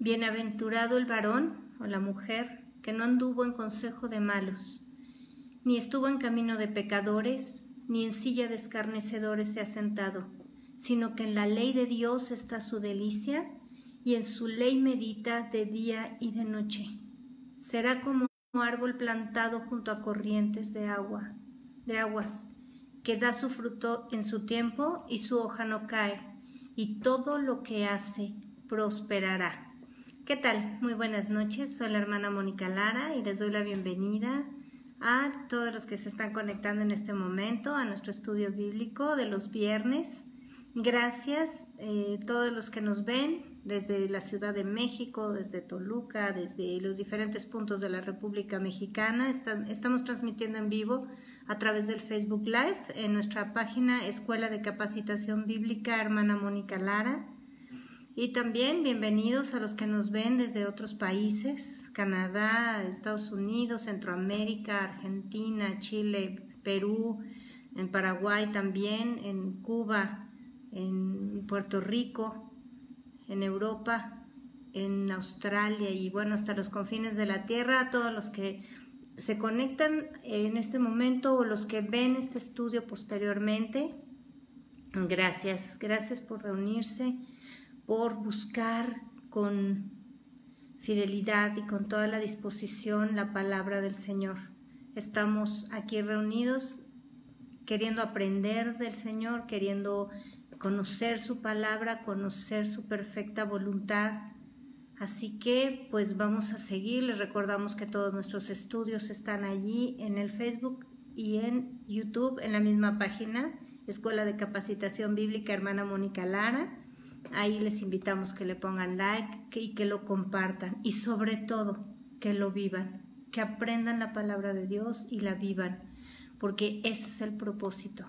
Bienaventurado el varón o la mujer que no anduvo en consejo de malos, ni estuvo en camino de pecadores, ni en silla de escarnecedores se ha sentado, sino que en la ley de Dios está su delicia, y en su ley medita de día y de noche. Será como árbol plantado junto a corrientes de aguas, que da su fruto en su tiempo y su hoja no cae, y todo lo que hace prosperará. ¿Qué tal? Muy buenas noches, soy la hermana Mónica Lara y les doy la bienvenida a todos los que se están conectando en este momento a nuestro estudio bíblico de los viernes. Gracias todos los que nos ven desde la Ciudad de México, desde Toluca, desde los diferentes puntos de la República Mexicana. Estamos transmitiendo en vivo a través del Facebook Live en nuestra página Escuela de Capacitación Bíblica Hermana Mónica Lara. Y también bienvenidos a los que nos ven desde otros países, Canadá, Estados Unidos, Centroamérica, Argentina, Chile, Perú, en Paraguay también, en Cuba, en Puerto Rico, en Europa, en Australia y bueno, hasta los confines de la tierra, a todos los que se conectan en este momento o los que ven este estudio posteriormente. Gracias por reunirse, por buscar con fidelidad y con toda la disposición la palabra del Señor. Estamos aquí reunidos queriendo aprender del Señor, queriendo conocer su palabra, conocer su perfecta voluntad. Así que pues vamos a seguir. Les recordamos que todos nuestros estudios están allí en el Facebook y en YouTube, en la misma página, Escuela de Capacitación Bíblica Hermana Mónica Lara. Ahí les invitamos que le pongan like y que lo compartan y sobre todo que lo vivan, que aprendan la palabra de Dios y la vivan, porque ese es el propósito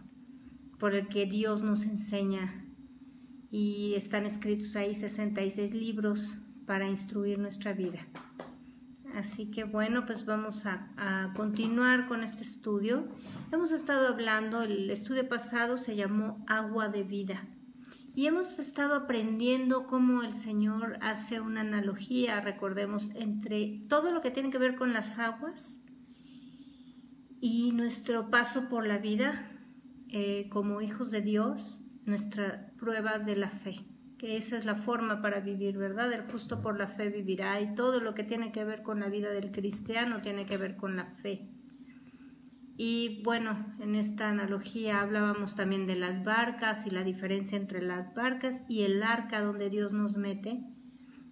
por el que Dios nos enseña, y están escritos ahí 66 libros para instruir nuestra vida. Así que bueno, pues vamos a continuar con este estudio. Hemos estado hablando, el estudio pasado se llamó Agua de Vida. Y hemos estado aprendiendo cómo el Señor hace una analogía, recordemos, entre todo lo que tiene que ver con las aguas y nuestro paso por la vida como hijos de Dios, nuestra prueba de la fe, que esa es la forma para vivir, ¿verdad? El justo por la fe vivirá, y todo lo que tiene que ver con la vida del cristiano tiene que ver con la fe. Y bueno, en esta analogía hablábamos también de las barcas y la diferencia entre las barcas y el arca donde Dios nos mete,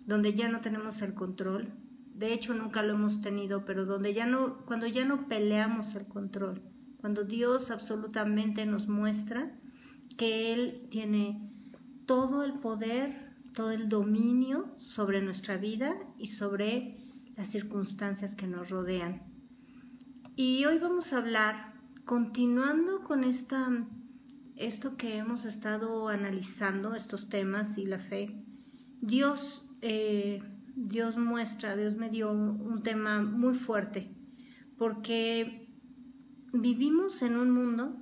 donde ya no tenemos el control. De hecho, nunca lo hemos tenido, pero cuando ya no peleamos el control, cuando Dios absolutamente nos muestra que Él tiene todo el poder, todo el dominio sobre nuestra vida y sobre las circunstancias que nos rodean. Y hoy vamos a hablar, continuando con esto que hemos estado analizando, estos temas y la fe. Dios me dio un tema muy fuerte, porque vivimos en un mundo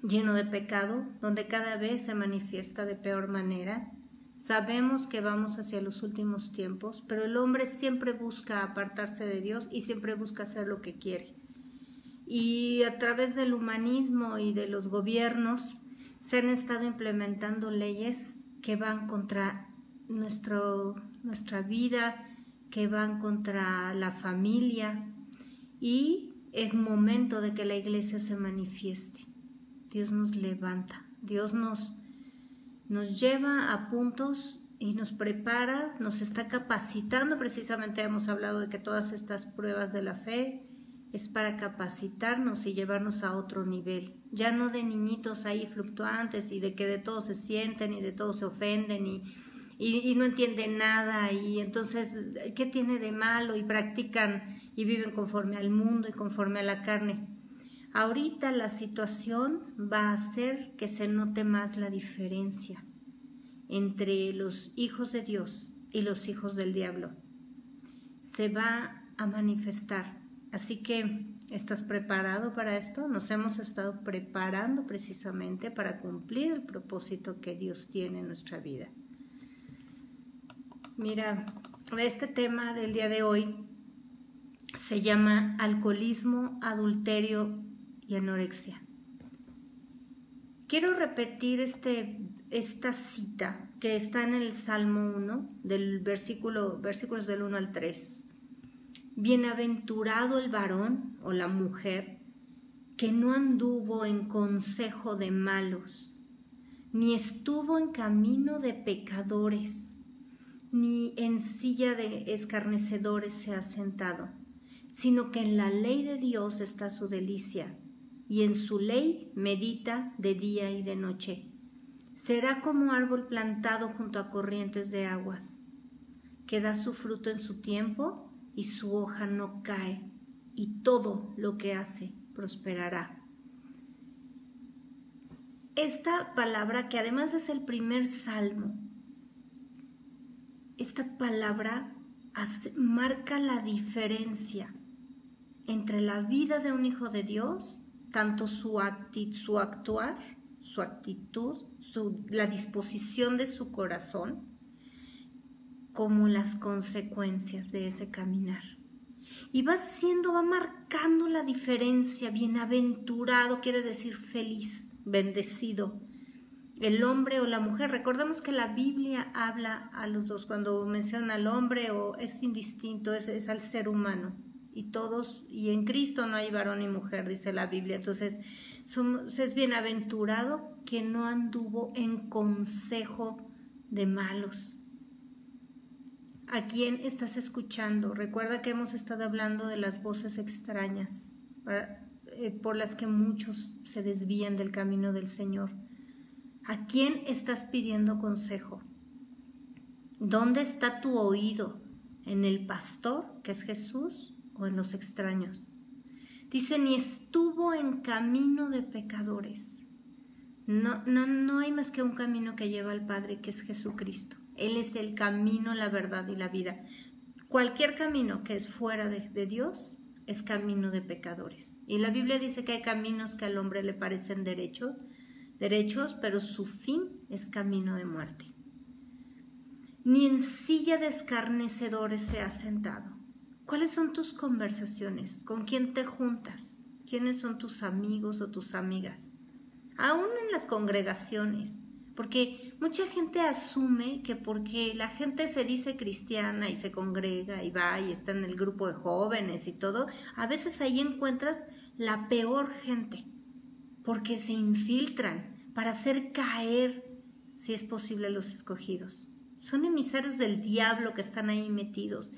lleno de pecado, donde cada vez se manifiesta de peor manera. Sabemos que vamos hacia los últimos tiempos, pero el hombre siempre busca apartarse de Dios y siempre busca hacer lo que quiere. Y a través del humanismo y de los gobiernos se han estado implementando leyes que van contra nuestra vida, que van contra la familia, y es momento de que la iglesia se manifieste. Dios nos levanta, Dios nos lleva a puntos y nos prepara, nos está capacitando. Precisamente hemos hablado de que todas estas pruebas de la fe es para capacitarnos y llevarnos a otro nivel, ya no de niñitos ahí fluctuantes y de que de todo se sienten y de todo se ofenden y no entienden nada, y entonces ¿qué tiene de malo? Y practican y viven conforme al mundo y conforme a la carne. Ahorita la situación va a hacer que se note más la diferencia entre los hijos de Dios y los hijos del diablo. Se va a manifestar. Así que, ¿estás preparado para esto? Nos hemos estado preparando precisamente para cumplir el propósito que Dios tiene en nuestra vida. Mira, este tema del día de hoy se llama alcoholismo, adulterio y anorexia. Quiero repetir esta cita que está en el Salmo 1, del versículos del 1 al 3. Bienaventurado el varón o la mujer que no anduvo en consejo de malos, ni estuvo en camino de pecadores, ni en silla de escarnecedores se ha sentado, sino que en la ley de Dios está su delicia, y en su ley medita de día y de noche. Será como árbol plantado junto a corrientes de aguas, que da su fruto en su tiempo, y su hoja no cae, y todo lo que hace prosperará. Esta palabra, que además es el primer salmo, esta palabra marca la diferencia entre la vida de un hijo de Dios, tanto su actuar, su actitud, la disposición de su corazón, como las consecuencias de ese caminar. Y va marcando la diferencia. Bienaventurado quiere decir feliz, bendecido. El hombre o la mujer, recordemos que la Biblia habla a los dos, cuando menciona al hombre o es indistinto, es al ser humano. Y en Cristo no hay varón ni mujer, dice la Biblia. Entonces, es bienaventurado quien no anduvo en consejo de malos. ¿A quién estás escuchando? Recuerda que hemos estado hablando de las voces extrañas por las que muchos se desvían del camino del Señor. ¿A quién estás pidiendo consejo? ¿Dónde está tu oído? ¿En el pastor, que es Jesús, o en los extraños? Dice, ni estuvo en camino de pecadores. No hay más que un camino que lleva al Padre, que es Jesucristo. Él es el camino, la verdad y la vida. Cualquier camino que es fuera de Dios es camino de pecadores. Y la Biblia dice que hay caminos que al hombre le parecen derechos, pero su fin es camino de muerte. Ni en silla de escarnecedores se ha sentado. ¿Cuáles son tus conversaciones? ¿Con quién te juntas? ¿Quiénes son tus amigos o tus amigas? Aún en las congregaciones. Porque mucha gente asume que porque la gente se dice cristiana y se congrega y va y está en el grupo de jóvenes y todo, a veces ahí encuentras la peor gente, porque se infiltran para hacer caer, si es posible, a los escogidos. Son emisarios del diablo que están ahí metidos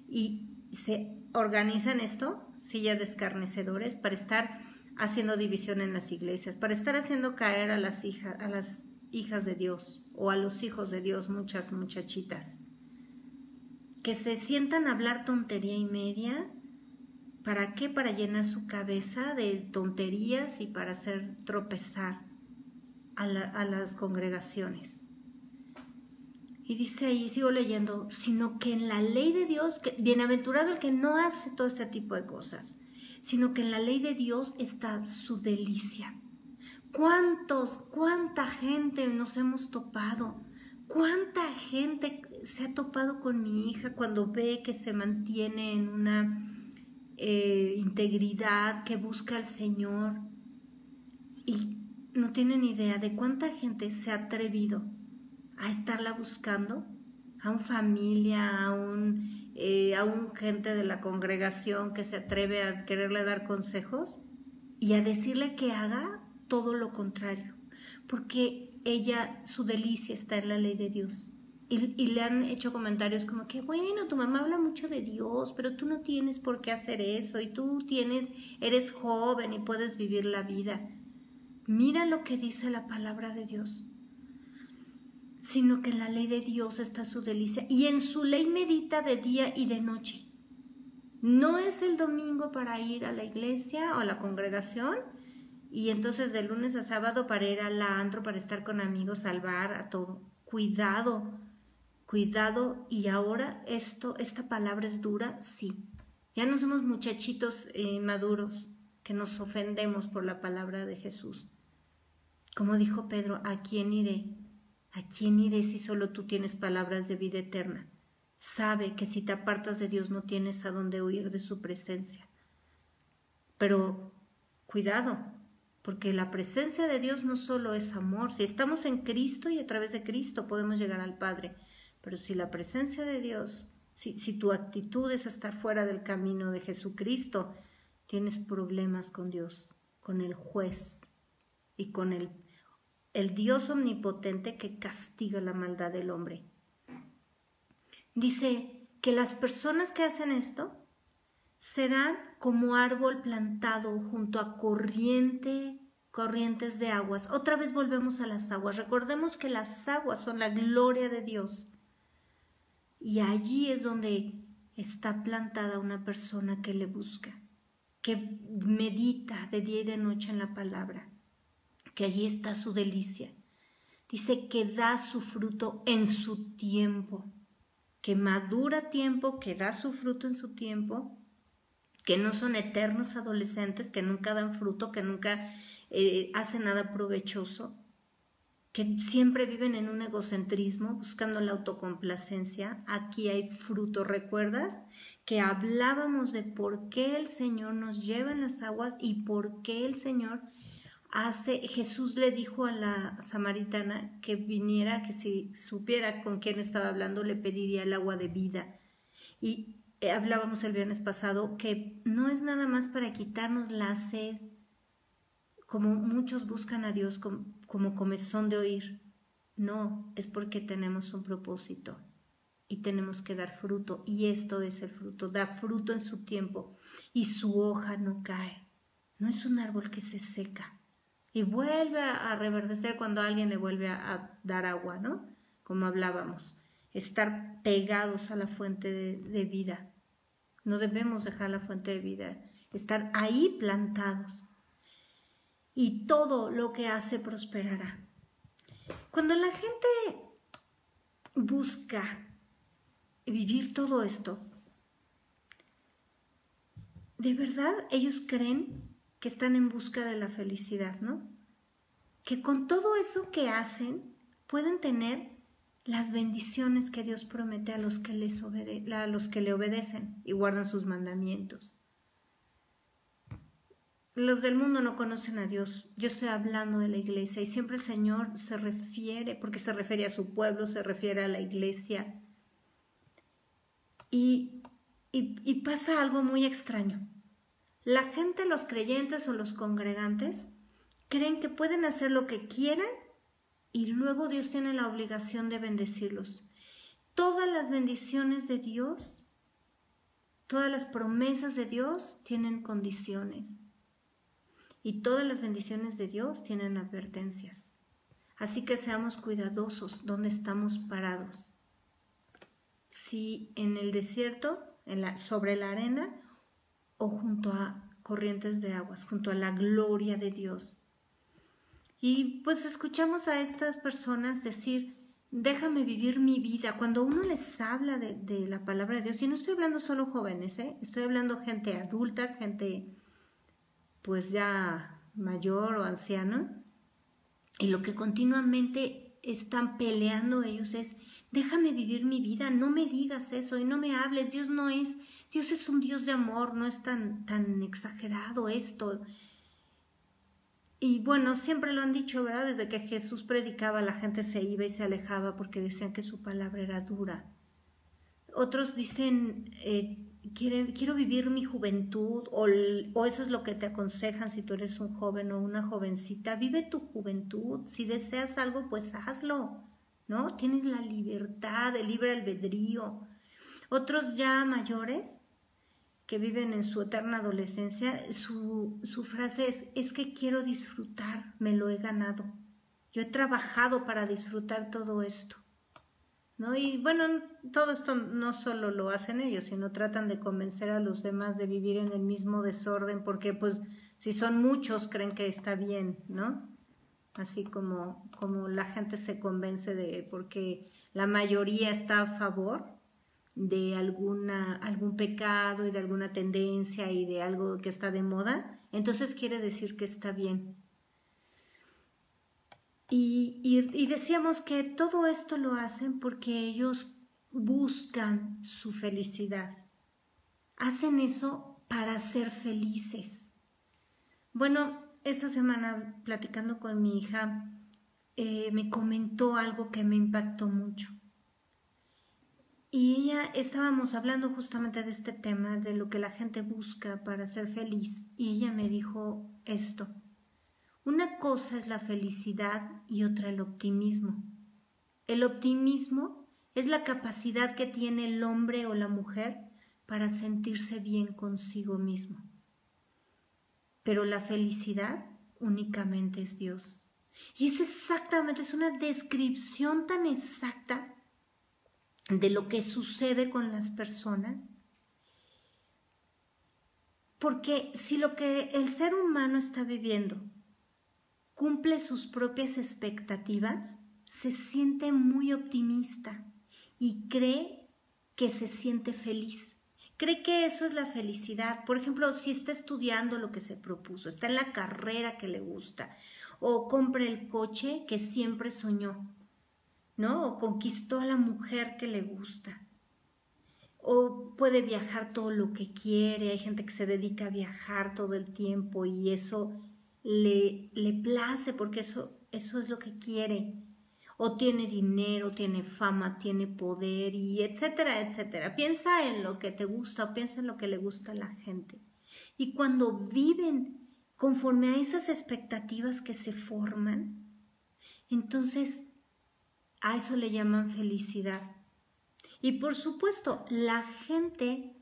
y se organizan silla de escarnecedores, para estar haciendo división en las iglesias, para estar haciendo caer a las hijas de Dios o a los hijos de Dios, muchas muchachitas que se sientan a hablar tontería y media. ¿Para qué? Para llenar su cabeza de tonterías y para hacer tropezar a las congregaciones. Y dice ahí, sigo leyendo, sino que en la ley de Dios, bienaventurado el que no hace todo este tipo de cosas, sino que en la ley de Dios está su delicia. ¿Cuánta gente nos hemos topado? ¿Cuánta gente se ha topado con mi hija cuando ve que se mantiene en una integridad, que busca al Señor? Y no tienen idea de cuánta gente se ha atrevido a estarla buscando, a una familia, a un gente de la congregación que se atreve a quererle dar consejos y a decirle que haga todo lo contrario, porque su delicia está en la ley de Dios. Y le han hecho comentarios como que, bueno, tu mamá habla mucho de Dios, pero tú no tienes por qué hacer eso, y tú eres joven y puedes vivir la vida. Mira lo que dice la palabra de Dios. Sino que en la ley de Dios está su delicia, y en su ley medita de día y de noche. No es el domingo para ir a la iglesia o a la congregación, y entonces de lunes a sábado para ir al antro, para estar con amigos, al bar, a todo. Cuidado, y ahora esta palabra es dura, sí. Ya no somos muchachitos maduros que nos ofendemos por la palabra de Jesús. Como dijo Pedro, ¿a quién iré? ¿A quién iré si solo tú tienes palabras de vida eterna? sabe que si te apartas de Dios no tienes a dónde huir de su presencia. Pero cuidado, porque la presencia de Dios no solo es amor. Si estamos en Cristo y a través de Cristo podemos llegar al Padre, pero si la presencia de Dios, si tu actitud es estar fuera del camino de Jesucristo, tienes problemas con Dios, con el juez y con el Dios omnipotente que castiga la maldad del hombre. Dice que las personas que hacen esto serán como árbol plantado junto a corrientes de aguas. Otra vez volvemos a las aguas. Recordemos que las aguas son la gloria de Dios. Y allí es donde está plantada una persona que le busca, que medita de día y de noche en la palabra, que allí está su delicia. Dice que da su fruto en su tiempo, que madura a tiempo, que da su fruto en su tiempo, que no son eternos adolescentes, que nunca dan fruto, que nunca hacen nada provechoso, que siempre viven en un egocentrismo, buscando la autocomplacencia. Aquí hay fruto. ¿Recuerdas que hablábamos de por qué el Señor nos lleva en las aguas y por qué el Señor Jesús le dijo a la samaritana que viniera, que si supiera con quién estaba hablando, le pediría el agua de vida? Y hablábamos el viernes pasado que no es nada más para quitarnos la sed, como muchos buscan a Dios como comezón de oír. No, es porque tenemos un propósito y tenemos que dar fruto, y esto es el fruto, da fruto en su tiempo y su hoja no cae. No es un árbol que se seca y vuelve a reverdecer cuando alguien le vuelve a dar agua, ¿no? Como hablábamos, estar pegados a la fuente de vida. No debemos dejar la fuente de vida, estar ahí plantados. Y todo lo que hace prosperará. Cuando la gente busca vivir todo esto, de verdad ellos creen que están en busca de la felicidad, ¿no? Que con todo eso que hacen pueden tener las bendiciones que Dios promete a los que le obedecen y guardan sus mandamientos. Los del mundo no conocen a Dios. Yo estoy hablando de la iglesia y siempre el Señor se refiere, porque se refiere a su pueblo, se refiere a la iglesia. Y pasa algo muy extraño. La gente, los creyentes o los congregantes, creen que pueden hacer lo que quieran y luego Dios tiene la obligación de bendecirlos. Todas las bendiciones de Dios, todas las promesas de Dios tienen condiciones. Y todas las bendiciones de Dios tienen advertencias. Así que seamos cuidadosos donde estamos parados. Si en el desierto, sobre la arena, o junto a corrientes de aguas, junto a la gloria de Dios. Y pues escuchamos a estas personas decir, déjame vivir mi vida. Cuando uno les habla de la palabra de Dios, y no estoy hablando solo jóvenes, estoy hablando gente adulta, gente pues ya mayor o anciana, y lo que continuamente están peleando ellos es, déjame vivir mi vida, no me digas eso y no me hables, Dios es un Dios de amor, no es tan exagerado esto. Y bueno, siempre lo han dicho, ¿verdad? Desde que Jesús predicaba, la gente se iba y se alejaba porque decían que su palabra era dura. Otros dicen, quiero vivir mi juventud, o eso es lo que te aconsejan si tú eres un joven o una jovencita. Vive tu juventud, si deseas algo, pues hazlo, ¿no? Tienes la libertad, el libre albedrío. Otros ya mayores, que viven en su eterna adolescencia, su frase es que quiero disfrutar, me lo he ganado. Yo he trabajado para disfrutar todo esto, ¿no? Y bueno, todo esto no solo lo hacen ellos, sino tratan de convencer a los demás de vivir en el mismo desorden, porque pues si son muchos creen que está bien, ¿no? Así como la gente se convence porque la mayoría está a favor de algún pecado y de alguna tendencia y de algo que está de moda, entonces quiere decir que está bien. Y decíamos que todo esto lo hacen porque ellos buscan su felicidad. Hacen eso para ser felices. Bueno, esta semana platicando con mi hija, me comentó algo que me impactó mucho. Y estábamos hablando justamente de este tema, de lo que la gente busca para ser feliz. Y ella me dijo esto: una cosa es la felicidad y otra el optimismo. El optimismo es la capacidad que tiene el hombre o la mujer para sentirse bien consigo mismo. Pero la felicidad únicamente es Dios. Y es una descripción tan exacta de lo que sucede con las personas. Porque si lo que el ser humano está viviendo cumple sus propias expectativas, se siente muy optimista y cree que se siente feliz. Cree que eso es la felicidad. Por ejemplo, si está estudiando lo que se propuso, está en la carrera que le gusta, o compra el coche que siempre soñó, ¿no? O conquistó a la mujer que le gusta. O puede viajar todo lo que quiere. Hay gente que se dedica a viajar todo el tiempo y eso le place porque eso es lo que quiere. O tiene dinero, tiene fama, tiene poder y etcétera, etcétera. Piensa en lo que te gusta o piensa en lo que le gusta a la gente. Y cuando viven conforme a esas expectativas que se forman, entonces a eso le llaman felicidad. Y por supuesto, la gente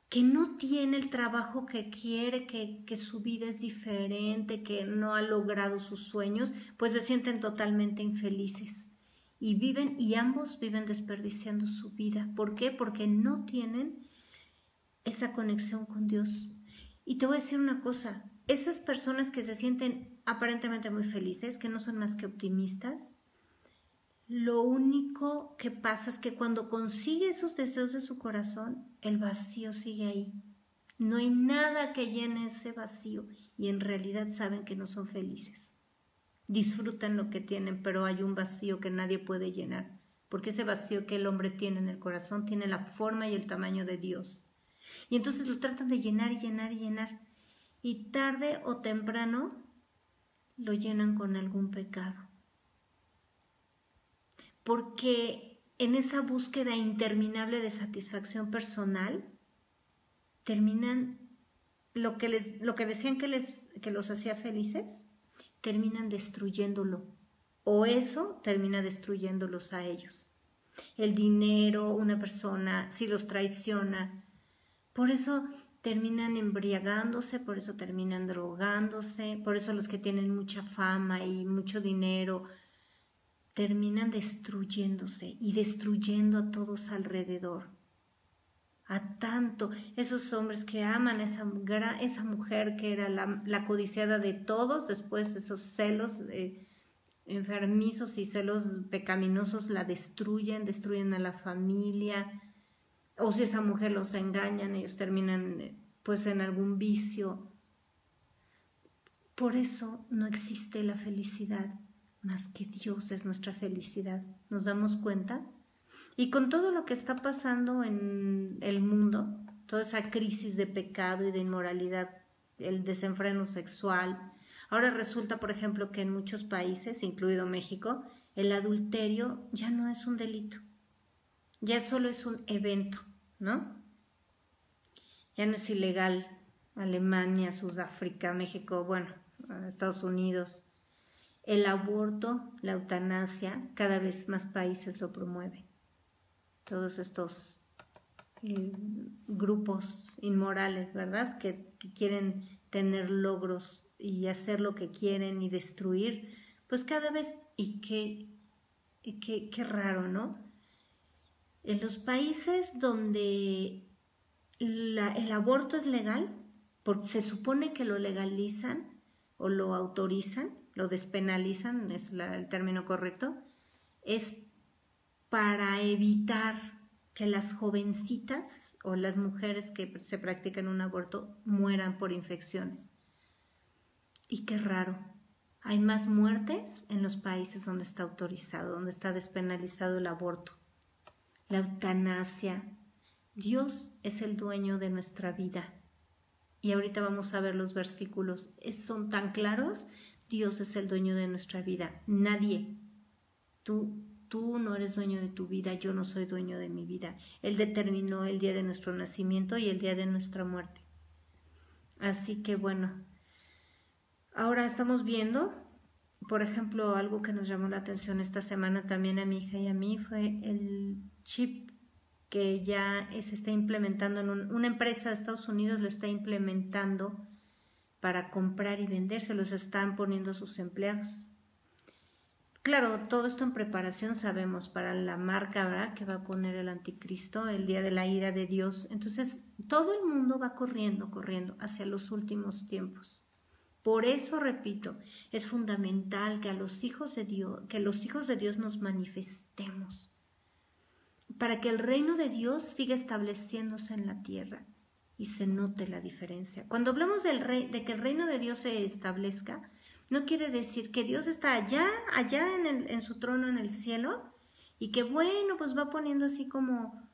que no tiene el trabajo que quiere, que su vida es diferente, que no ha logrado sus sueños, pues se sienten totalmente infelices. Y ambos viven desperdiciando su vida. ¿Por qué? Porque no tienen esa conexión con Dios. Y te voy a decir una cosa, esas personas que se sienten aparentemente muy felices, que no son más que optimistas, lo único que pasa es que cuando consigue esos deseos de su corazón, el vacío sigue ahí. No hay nada que llene ese vacío y en realidad saben que no son felices. Disfrutan lo que tienen, pero hay un vacío que nadie puede llenar, porque ese vacío que el hombre tiene en el corazón tiene la forma y el tamaño de Dios. Y entonces lo tratan de llenar y llenar y llenar. Y tarde o temprano lo llenan con algún pecado. Porque en esa búsqueda interminable de satisfacción personal terminan lo que decían que los hacía felices, terminan destruyéndolo, o eso termina destruyéndolos a ellos. El dinero, una persona, si los traiciona, por eso terminan embriagándose, por eso terminan drogándose, por eso los que tienen mucha fama y mucho dinero terminan destruyéndose y destruyendo a todos alrededor. A tanto, esos hombres que aman a esa mujer que era la codiciada de todos, después esos celos enfermizos y celos pecaminosos la destruyen a la familia, o si esa mujer los engañan, ellos terminan pues en algún vicio. Por eso no existe la felicidad, más que Dios es nuestra felicidad. ¿Nos damos cuenta? Y con todo lo que está pasando en el mundo, toda esa crisis de pecado y de inmoralidad, el desenfreno sexual, ahora resulta, por ejemplo, que en muchos países, incluido México, el adulterio ya no es un delito, ya solo es un evento, ¿no? Ya no es ilegal. Alemania, Sudáfrica, México, bueno, Estados Unidos. El aborto, la eutanasia, cada vez más países lo promueven. Todos estos grupos inmorales, ¿verdad? Que quieren tener logros y hacer lo que quieren y destruir, pues cada vez, y qué raro, ¿no? En los países donde el aborto es legal, porque se supone que lo legalizan o lo autorizan, lo despenalizan, es el término correcto, es para evitar que las jovencitas o las mujeres que se practican un aborto mueran por infecciones. Y qué raro, hay más muertes en los países donde está autorizado, donde está despenalizado el aborto. la eutanasia. Dios es el dueño de nuestra vida. Y ahorita vamos a ver los versículos. Son tan claros. Dios es el dueño de nuestra vida. Nadie. Tú no eres dueño de tu vida. Yo no soy dueño de mi vida. Él determinó el día de nuestro nacimiento y el día de nuestra muerte. Así que bueno. Ahora estamos viendo, por ejemplo, algo que nos llamó la atención esta semana también a mi hija y a mí fue el chip que ya se está implementando en una empresa de Estados Unidos, lo está implementando para comprar y vender, se los están poniendo a sus empleados. Claro, todo esto en preparación, sabemos, para la marca, ¿verdad?, que va a poner el anticristo, el día de la ira de Dios. Entonces, todo el mundo va corriendo hacia los últimos tiempos. Por eso, repito, es fundamental que los hijos de Dios nos manifestemos, para que el reino de Dios siga estableciéndose en la tierra y se note la diferencia. Cuando hablamos de que el reino de Dios se establezca, no quiere decir que Dios está allá en su trono en el cielo y que bueno, pues va poniendo así como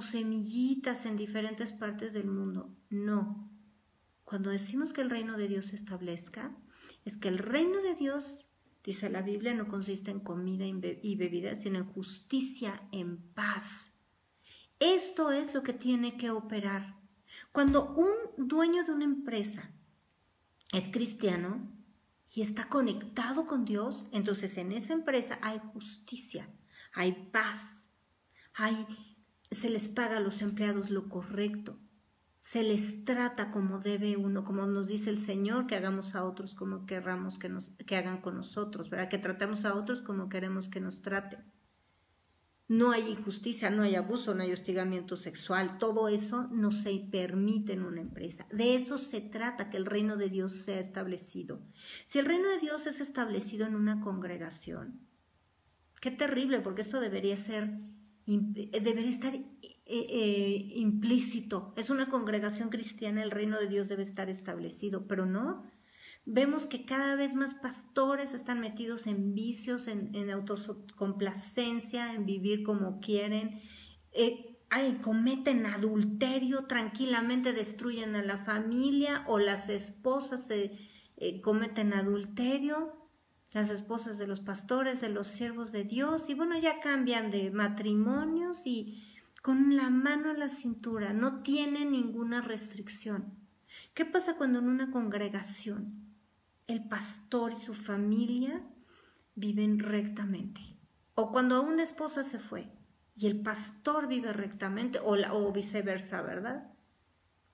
semillitas en diferentes partes del mundo. No. Cuando decimos que el reino de Dios se establezca, es que el reino de Dios, dice la Biblia, no consiste en comida y bebida, sino en justicia, en paz. Esto es lo que tiene que operar. Cuando un dueño de una empresa es cristiano y está conectado con Dios, entonces en esa empresa hay justicia, hay paz, se les paga a los empleados lo correcto, se les trata como debe uno, como nos dice el Señor, que hagamos a otros como querramos que hagan con nosotros, ¿verdad? Que tratemos a otros como queremos que nos traten. No hay injusticia, no hay abuso, no hay hostigamiento sexual, todo eso no se permite en una empresa. De eso se trata, que el reino de Dios sea establecido. Si el reino de Dios es establecido en una congregación, qué terrible, porque esto debería estar implícito. Es una congregación cristiana, el reino de Dios debe estar establecido, pero no. Vemos que cada vez más pastores están metidos en vicios, en autocomplacencia, en vivir como quieren, cometen adulterio, tranquilamente destruyen a la familia, o las esposas cometen adulterio, las esposas de los pastores, de los siervos de Dios, y bueno, ya cambian de matrimonios y con la mano en la cintura, no tienen ninguna restricción. ¿Qué pasa cuando en una congregación el pastor y su familia viven rectamente? O cuando una esposa se fue y el pastor vive rectamente, o viceversa, ¿verdad?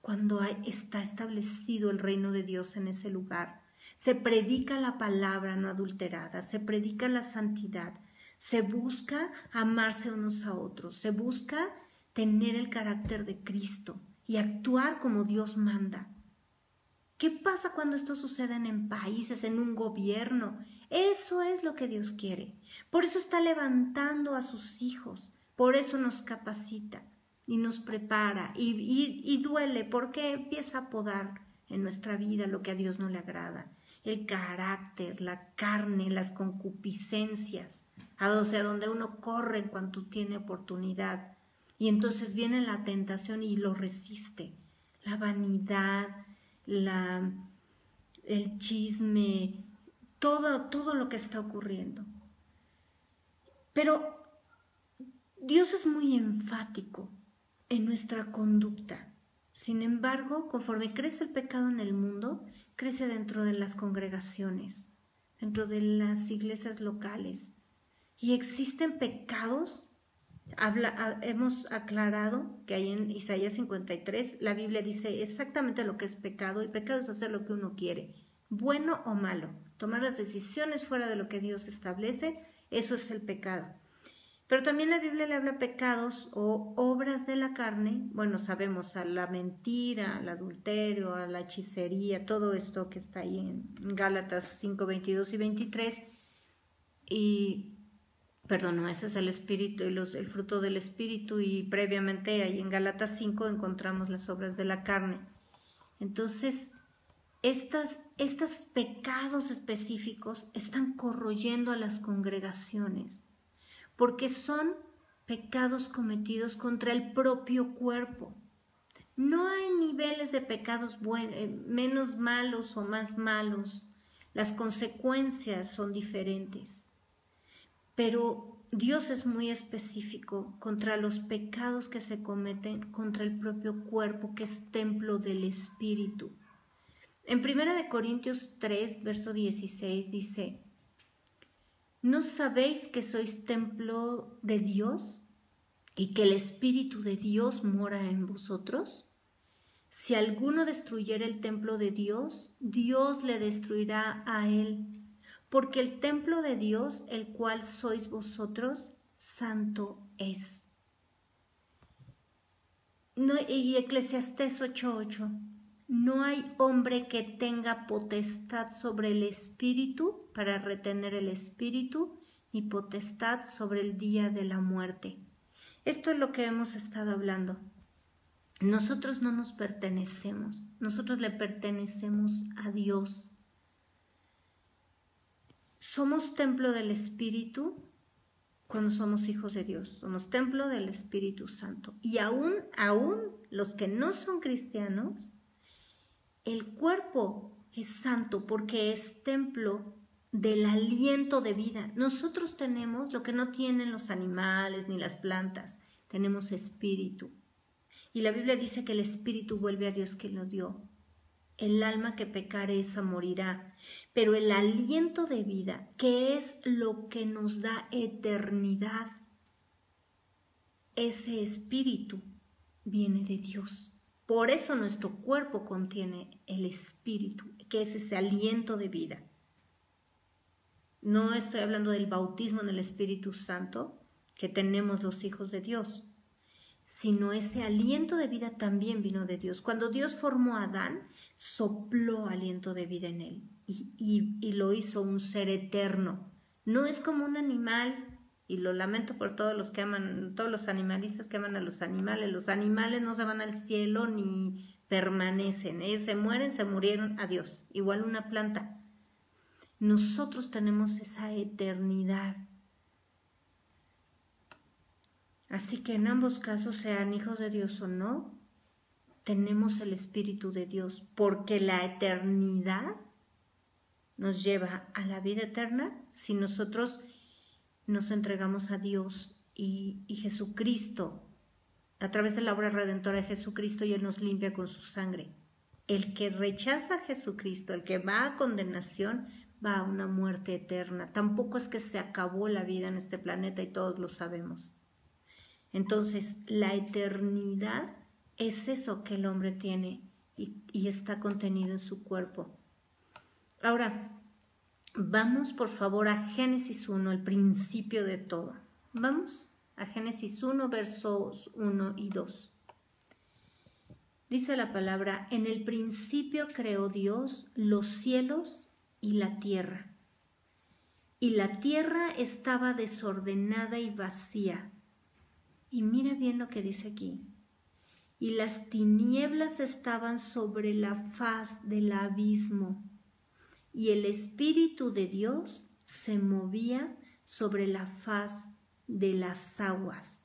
Cuando está establecido el reino de Dios en ese lugar, se predica la palabra no adulterada, se predica la santidad, se busca amarse unos a otros, se busca tener el carácter de Cristo y actuar como Dios manda. ¿Qué pasa cuando esto sucede en países, en un gobierno? Eso es lo que Dios quiere. Por eso está levantando a sus hijos, por eso nos capacita y nos prepara y duele porque empieza a podar en nuestra vida lo que a Dios no le agrada. El carácter, la carne, las concupiscencias, hacia donde uno corre en cuanto tiene oportunidad. Y entonces viene la tentación y lo resiste. La vanidad, el chisme, todo lo que está ocurriendo. Pero Dios es muy enfático en nuestra conducta. Sin embargo, conforme crece el pecado en el mundo, crece dentro de las congregaciones, dentro de las iglesias locales. Y existen pecados. Hemos aclarado que ahí en Isaías 53 la Biblia dice exactamente lo que es pecado, y pecado es hacer lo que uno quiere, bueno o malo, tomar las decisiones fuera de lo que Dios establece, eso es el pecado. Pero también la Biblia le habla pecados o obras de la carne, bueno, sabemos, a la mentira, al adulterio, a la hechicería, todo esto que está ahí en Gálatas 5, 22 y 23, ese es el espíritu, el fruto del espíritu, y previamente ahí en Gálatas 5 encontramos las obras de la carne. Entonces, estos pecados específicos están corroyendo a las congregaciones, porque son pecados cometidos contra el propio cuerpo. No hay niveles de pecados menos malos o más malos. Las consecuencias son diferentes. Pero Dios es muy específico contra los pecados que se cometen contra el propio cuerpo, que es templo del Espíritu. En 1 Corintios 3, verso 16 dice: ¿no sabéis que sois templo de Dios y que el Espíritu de Dios mora en vosotros? Si alguno destruyera el templo de Dios, Dios le destruirá a él, porque el templo de Dios, el cual sois vosotros, santo es. Y Eclesiastés 8:8: no hay hombre que tenga potestad sobre el espíritu para retener el espíritu, ni potestad sobre el día de la muerte. Esto es lo que hemos estado hablando. Nosotros no nos pertenecemos, nosotros le pertenecemos a Dios. Somos templo del Espíritu cuando somos hijos de Dios, somos templo del Espíritu Santo. Y aún los que no son cristianos, el cuerpo es santo porque es templo del aliento de vida. Nosotros tenemos lo que no tienen los animales ni las plantas, tenemos espíritu. Y la Biblia dice que el espíritu vuelve a Dios que lo dio. El alma que pecare esa morirá. Pero el aliento de vida, que es lo que nos da eternidad, ese espíritu viene de Dios. Por eso nuestro cuerpo contiene el espíritu, que es ese aliento de vida. No estoy hablando del bautismo en el Espíritu Santo que tenemos los hijos de Dios, sino ese aliento de vida también vino de Dios. Cuando Dios formó a Adán, sopló aliento de vida en él y lo hizo un ser eterno. No es como un animal, y lo lamento por todos los que aman, todos los animalistas que aman a los animales. Los animales no se van al cielo ni permanecen. Ellos se mueren, se murieron, adiós. Igual una planta. Nosotros tenemos esa eternidad. Así que en ambos casos, sean hijos de Dios o no, tenemos el Espíritu de Dios, porque la eternidad nos lleva a la vida eterna si nosotros nos entregamos a Dios y Jesucristo, a través de la obra redentora de Jesucristo, y Él nos limpia con su sangre. El que rechaza a Jesucristo, el que va a condenación, va a una muerte eterna. Tampoco es que se acabó la vida en este planeta y todos lo sabemos. Entonces, la eternidad es eso que el hombre tiene y está contenido en su cuerpo. Ahora, vamos por favor a Génesis 1, el principio de todo. Vamos a Génesis 1, versos 1 y 2. Dice la palabra: en el principio creó Dios los cielos y la tierra. Y la tierra estaba desordenada y vacía. Y mira bien lo que dice aquí. Y las tinieblas estaban sobre la faz del abismo, y el Espíritu de Dios se movía sobre la faz de las aguas.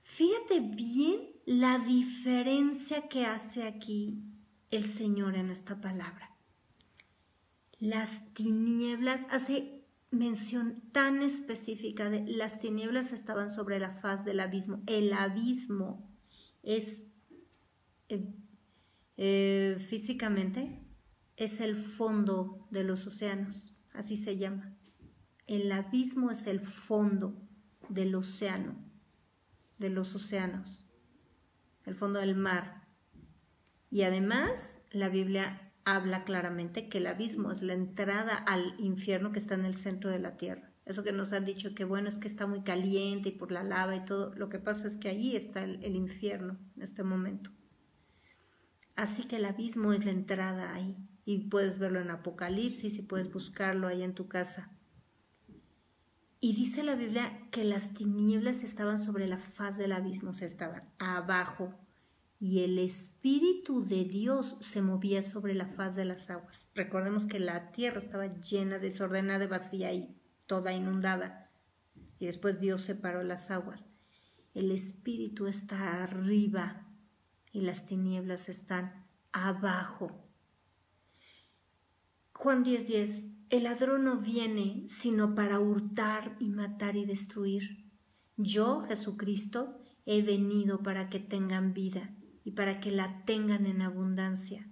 Fíjate bien la diferencia que hace aquí el Señor en esta palabra. Las tinieblas, hace mención tan específica de las tinieblas estaban sobre la faz del abismo. El abismo es físicamente es el fondo de los océanos, así se llama. El abismo es el fondo del océano, de los océanos, el fondo del mar. Y además la Biblia habla claramente que el abismo es la entrada al infierno que está en el centro de la tierra. Eso que nos han dicho que bueno, es que está muy caliente y por la lava y todo, lo que pasa es que allí está el infierno en este momento. Así que el abismo es la entrada ahí, y puedes verlo en Apocalipsis y puedes buscarlo ahí en tu casa. Y dice la Biblia que las tinieblas estaban sobre la faz del abismo, o sea, estaban abajo. Y el Espíritu de Dios se movía sobre la faz de las aguas. Recordemos que la tierra estaba llena, desordenada, vacía y toda inundada. y después Dios separó las aguas. El espíritu está arriba y las tinieblas están abajo. Juan 10:10, el ladrón no viene sino para hurtar y matar y destruir. Yo, Jesucristo, he venido para que tengan vida y para que la tengan en abundancia.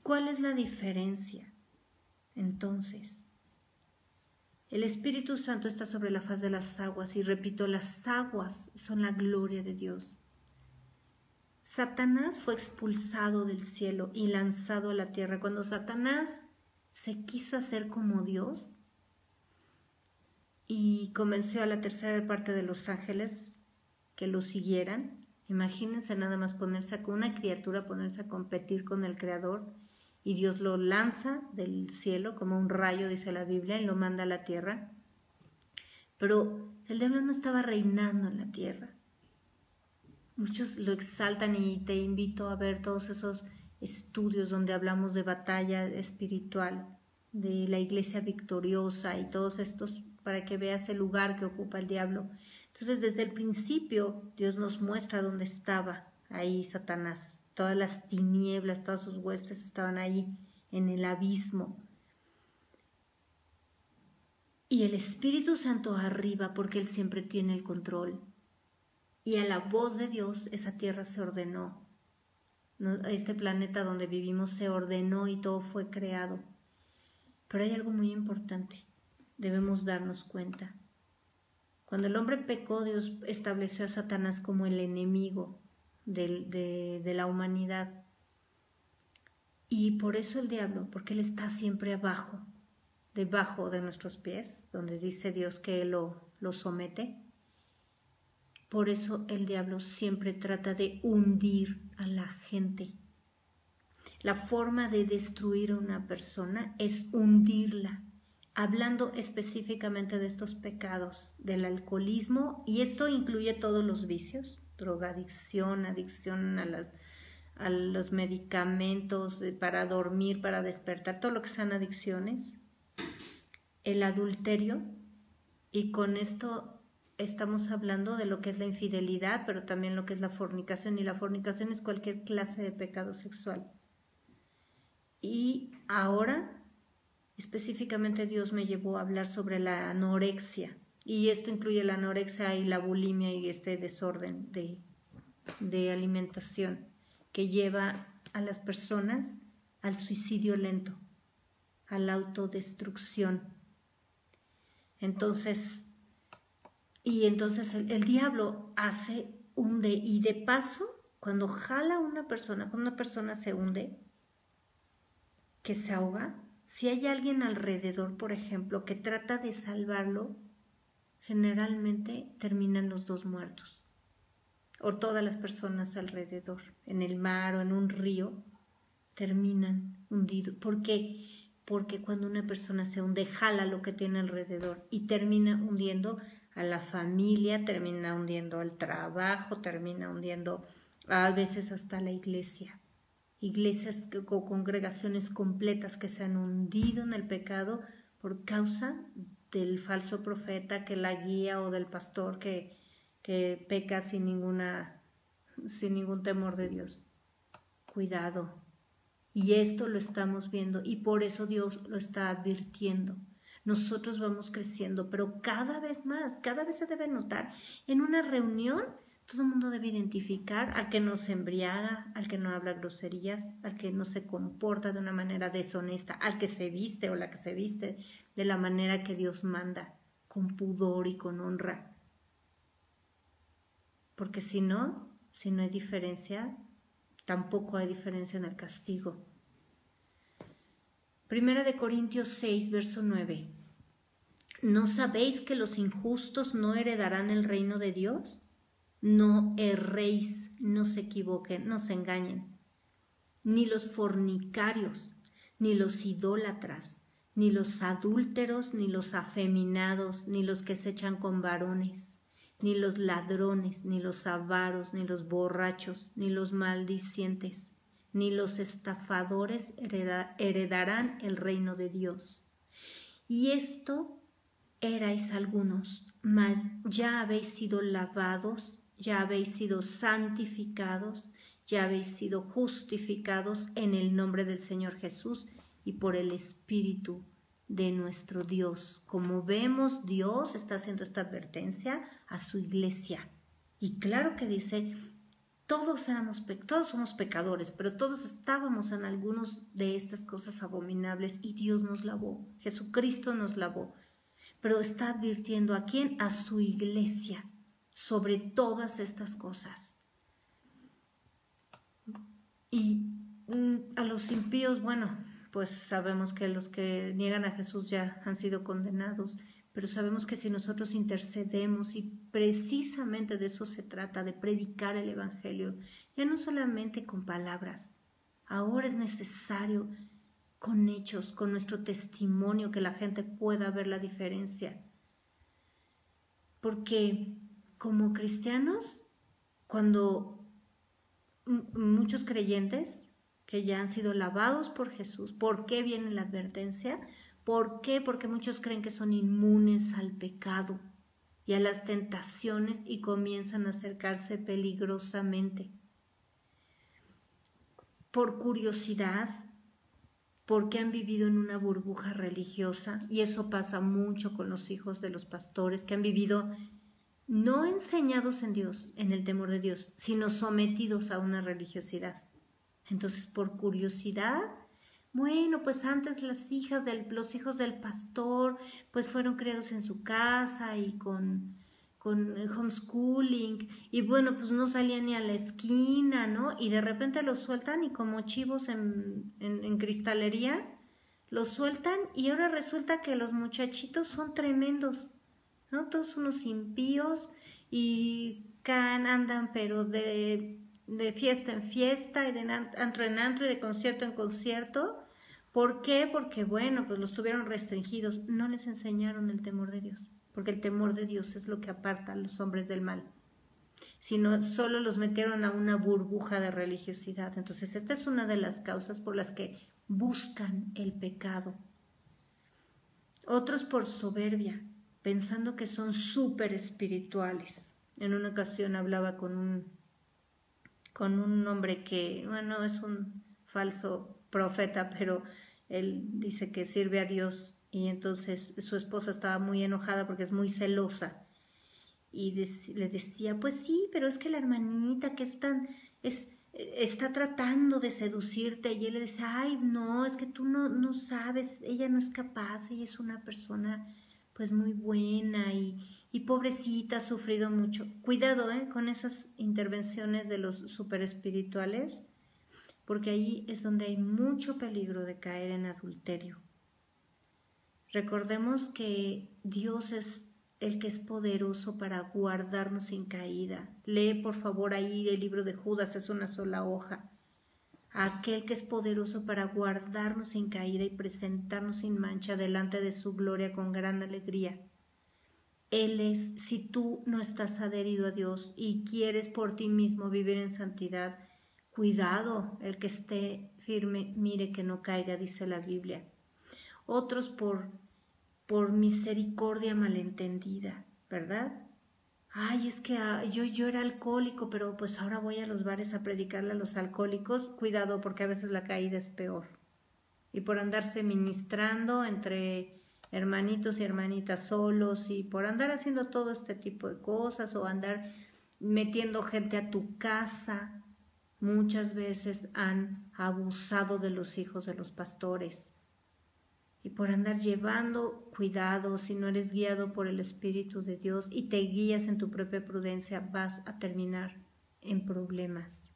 ¿Cuál es la diferencia? Entonces, el Espíritu Santo está sobre la faz de las aguas y repito, las aguas son la gloria de Dios. Satanás fue expulsado del cielo y lanzado a la tierra. Cuando Satanás se quiso hacer como Dios y convenció a la tercera parte de los ángeles que lo siguieran, imagínense nada más ponerse con una criatura, ponerse a competir con el Creador, y Dios lo lanza del cielo como un rayo, dice la Biblia, y lo manda a la tierra. Pero el diablo no estaba reinando en la tierra. Muchos lo exaltan y te invito a ver todos esos estudios donde hablamos de batalla espiritual, de la iglesia victoriosa y todos estos, para que veas el lugar que ocupa el diablo. Entonces, desde el principio, Dios nos muestra dónde estaba ahí Satanás. Todas las tinieblas, todas sus huestes estaban ahí en el abismo. Y el Espíritu Santo arriba, porque Él siempre tiene el control. Y a la voz de Dios, esa tierra se ordenó. Este planeta donde vivimos se ordenó y todo fue creado. Pero hay algo muy importante. Debemos darnos cuenta. Cuando el hombre pecó, Dios estableció a Satanás como el enemigo de la humanidad. Y por eso el diablo, porque él está siempre abajo, debajo de nuestros pies, donde dice Dios que él lo somete. Por eso el diablo siempre trata de hundir a la gente. La forma de destruir a una persona es hundirla, hablando específicamente de estos pecados, del alcoholismo, y esto incluye todos los vicios, drogadicción, adicción a los medicamentos para dormir, para despertar, todo lo que sean adicciones, el adulterio, y con esto estamos hablando de lo que es la infidelidad, pero también lo que es la fornicación, y la fornicación es cualquier clase de pecado sexual. Y ahora, específicamente Dios me llevó a hablar sobre la anorexia, y esto incluye la anorexia y la bulimia y este desorden de alimentación que lleva a las personas al suicidio lento, a la autodestrucción. Entonces el diablo hunde, y de paso, cuando jala a una persona, cuando una persona se hunde, que se ahoga, si hay alguien alrededor, por ejemplo, que trata de salvarlo, generalmente terminan los dos muertos, o todas las personas alrededor, en el mar o en un río, terminan hundidos. ¿Por qué? Porque cuando una persona se hunde, jala lo que tiene alrededor y termina hundiendo a la familia, termina hundiendo al trabajo, termina hundiendo a veces hasta la iglesia. Iglesias o congregaciones completas que se han hundido en el pecado por causa del falso profeta que la guía, o del pastor que peca sin ningún temor de Dios. Cuidado. Y esto lo estamos viendo, y por eso Dios lo está advirtiendo. Nosotros vamos creciendo, pero cada vez más, cada vez se debe notar. En una reunión, todo el mundo debe identificar al que no se embriaga, al que no habla groserías, al que no se comporta de una manera deshonesta, al que se viste o la que se viste de la manera que Dios manda, con pudor y con honra. Porque si no hay diferencia, tampoco hay diferencia en el castigo. 1 Corintios 6, verso 9. ¿No sabéis que los injustos no heredarán el reino de Dios? No erréis, no se equivoquen, no se engañen. Ni los fornicarios, ni los idólatras, ni los adúlteros, ni los afeminados, ni los que se echan con varones, ni los ladrones, ni los avaros, ni los borrachos, ni los maldicientes, ni los estafadores heredarán el reino de Dios. Y esto erais algunos, mas ya habéis sido lavados, ya habéis sido santificados, ya habéis sido justificados en el nombre del Señor Jesús y por el Espíritu de nuestro Dios. Como vemos, Dios está haciendo esta advertencia a su iglesia. Y claro que dice, todos somos pecadores, pero todos estábamos en algunos de estas cosas abominables y Dios nos lavó, Jesucristo nos lavó. Pero está advirtiendo ¿a quién? A su iglesia sobre todas estas cosas. Y a los impíos, bueno, pues sabemos que los que niegan a Jesús ya han sido condenados, pero sabemos que si nosotros intercedemos, y precisamente de eso se trata, de predicar el Evangelio, ya no solamente con palabras, ahora es necesario con hechos, con nuestro testimonio, que la gente pueda ver la diferencia. Porque como cristianos, cuando muchos creyentes que ya han sido lavados por Jesús, ¿por qué viene la advertencia? ¿Por qué? Porque muchos creen que son inmunes al pecado y a las tentaciones y comienzan a acercarse peligrosamente. Por curiosidad, porque han vivido en una burbuja religiosa, y eso pasa mucho con los hijos de los pastores que han vivido no enseñados en Dios, en el temor de Dios, sino sometidos a una religiosidad. Entonces, por curiosidad, bueno, pues antes los hijos del pastor, pues fueron criados en su casa y con homeschooling, y bueno, pues no salían ni a la esquina, ¿no? Y de repente los sueltan y como chivos en cristalería, los sueltan y ahora resulta que los muchachitos son tremendos, ¿no? Todos unos impíos y andan pero de fiesta en fiesta y de antro en antro y de concierto en concierto. ¿Por qué? Porque bueno, pues los tuvieron restringidos, no les enseñaron el temor de Dios, porque el temor de Dios es lo que aparta a los hombres del mal, sino solo los metieron a una burbuja de religiosidad. Entonces esta es una de las causas por las que buscan el pecado. Otros por soberbia, pensando que son súper espirituales. En una ocasión hablaba con un hombre que, bueno, es un falso profeta, pero él dice que sirve a Dios, y entonces su esposa estaba muy enojada porque es muy celosa y le decía, pues sí, pero es que la hermanita que está tratando de seducirte, y él le decía, ay, no, es que tú no sabes, ella no es capaz, ella es una persona pues muy buena y pobrecita, ha sufrido mucho. Cuidado con esas intervenciones de los super espirituales, porque ahí es donde hay mucho peligro de caer en adulterio. Recordemos que Dios es el que es poderoso para guardarnos sin caída. Lee por favor ahí el libro de Judas, es una sola hoja. Aquel que es poderoso para guardarnos sin caída y presentarnos sin mancha delante de su gloria con gran alegría. Él es, si tú no estás adherido a Dios y quieres por ti mismo vivir en santidad, cuidado, el que esté firme, mire que no caiga, dice la Biblia. Otros por misericordia malentendida, ¿verdad? Ay, es que yo era alcohólico, pero pues ahora voy a los bares a predicarle a los alcohólicos. Cuidado, porque a veces la caída es peor. Y por andarse ministrando entre hermanitos y hermanitas solos, y por andar haciendo todo este tipo de cosas, o andar metiendo gente a tu casa, muchas veces han abusado de los hijos de los pastores. Y por andar llevando cuidado, si no eres guiado por el Espíritu de Dios y te guías en tu propia prudencia, vas a terminar en problemas.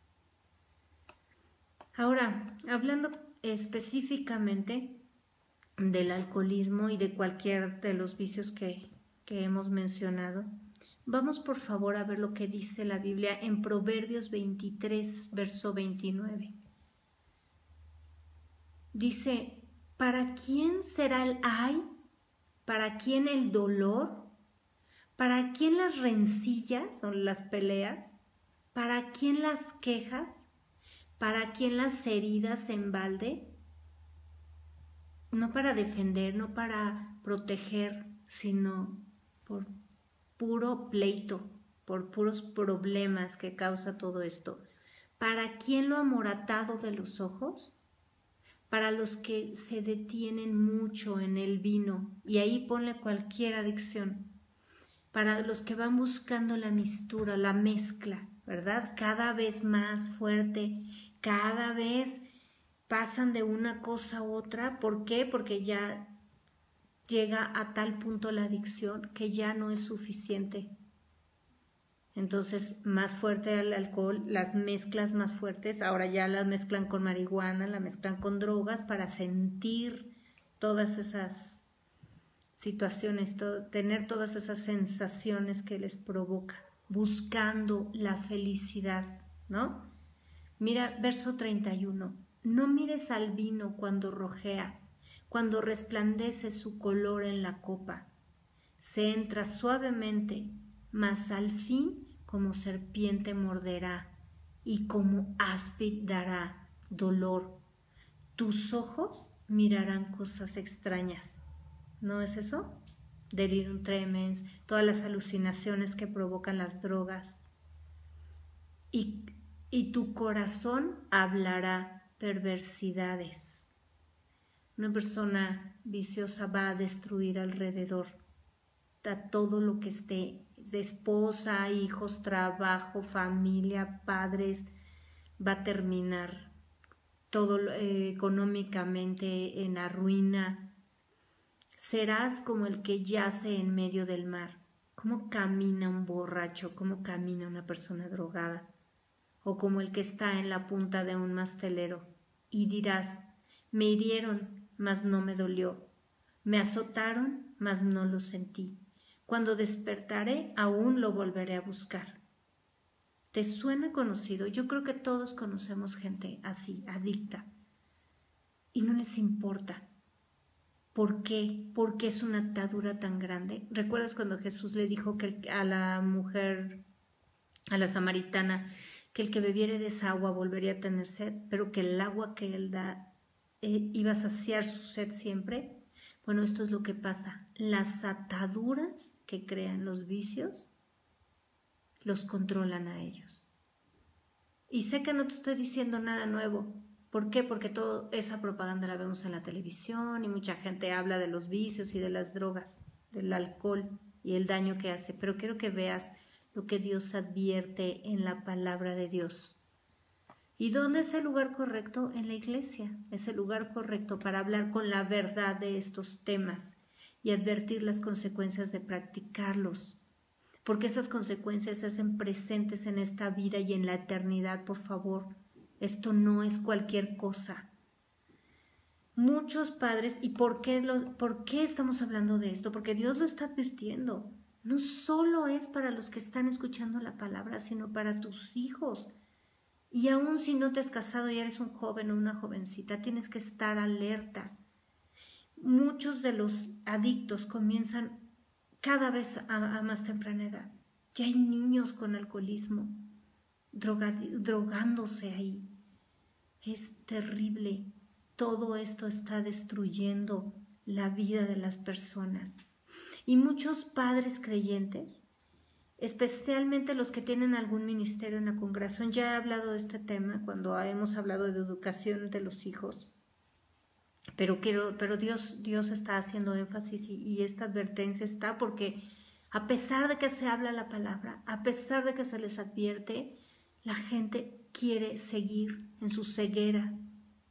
Ahora, hablando específicamente del alcoholismo y de cualquier de los vicios que hemos mencionado, vamos por favor a ver lo que dice la Biblia en Proverbios 23, verso 29. Dice, ¿para quién será el ay? ¿Para quién el dolor? ¿Para quién las rencillas o las peleas? ¿Para quién las quejas? ¿Para quién las heridas en balde? No para defender, no para proteger, sino por puro pleito, por puros problemas que causa todo esto. ¿Para quién lo amoratado de los ojos? Para los que se detienen mucho en el vino, y ahí ponle cualquier adicción. Para los que van buscando la mistura, la mezcla, ¿verdad? Cada vez más fuerte, cada vez pasan de una cosa a otra. ¿Por qué? Porque ya llega a tal punto la adicción que ya no es suficiente. Entonces, más fuerte el alcohol, las mezclas más fuertes, ahora ya las mezclan con marihuana, la mezclan con drogas para sentir todas esas situaciones, tener todas esas sensaciones que les provoca, buscando la felicidad, ¿no? Mira, verso 31. No mires al vino cuando rojea, cuando resplandece su color en la copa. Se entra suavemente, mas al fin como serpiente morderá y como áspid dará dolor. Tus ojos mirarán cosas extrañas. ¿No es eso? Delirium tremens, todas las alucinaciones que provocan las drogas. Y tu corazón hablará perversidades. Una persona viciosa va a destruir alrededor a todo lo que esté, de esposa, hijos, trabajo, familia, padres, va a terminar todo económicamente en la ruina. Serás como el que yace en medio del mar. ¿Cómo camina un borracho? ¿Cómo camina una persona drogada? O como el que está en la punta de un mastelero. Y dirás, me hirieron, mas no me dolió. Me azotaron, mas no lo sentí. Cuando despertaré, aún lo volveré a buscar. ¿Te suena conocido? Yo creo que todos conocemos gente así, adicta. Y no les importa. ¿Por qué? ¿Por qué es una atadura tan grande? ¿Recuerdas cuando Jesús le dijo que a la mujer, a la samaritana, que el que bebiere de esa agua volvería a tener sed, pero que el agua que él da iba a saciar su sed siempre? Bueno, esto es lo que pasa. Las ataduras que crean los vicios los controlan a ellos. Y sé que no te estoy diciendo nada nuevo. ¿Por qué? Porque toda esa propaganda la vemos en la televisión y mucha gente habla de los vicios y de las drogas, del alcohol y el daño que hace. Pero quiero que veas lo que Dios advierte en la palabra de Dios. ¿Y dónde es el lugar correcto? En la iglesia. Es el lugar correcto para hablar con la verdad de estos temas y advertir las consecuencias de practicarlos. Porque esas consecuencias se hacen presentes en esta vida y en la eternidad, por favor. Esto no es cualquier cosa. Muchos padres, ¿y por qué estamos hablando de esto? Porque Dios lo está advirtiendo. No solo es para los que están escuchando la palabra, sino para tus hijos. Y aún si no te has casado y eres un joven o una jovencita, tienes que estar alerta. Muchos de los adictos comienzan cada vez a más temprana edad. Ya hay niños con alcoholismo, drogándose ahí. Es terrible. Todo esto está destruyendo la vida de las personas. Y muchos padres creyentes, especialmente los que tienen algún ministerio en la congregación, ya he hablado de este tema cuando hemos hablado de educación de los hijos, pero Dios está haciendo énfasis y esta advertencia está porque a pesar de que se habla la palabra, a pesar de que se les advierte, la gente quiere seguir en su ceguera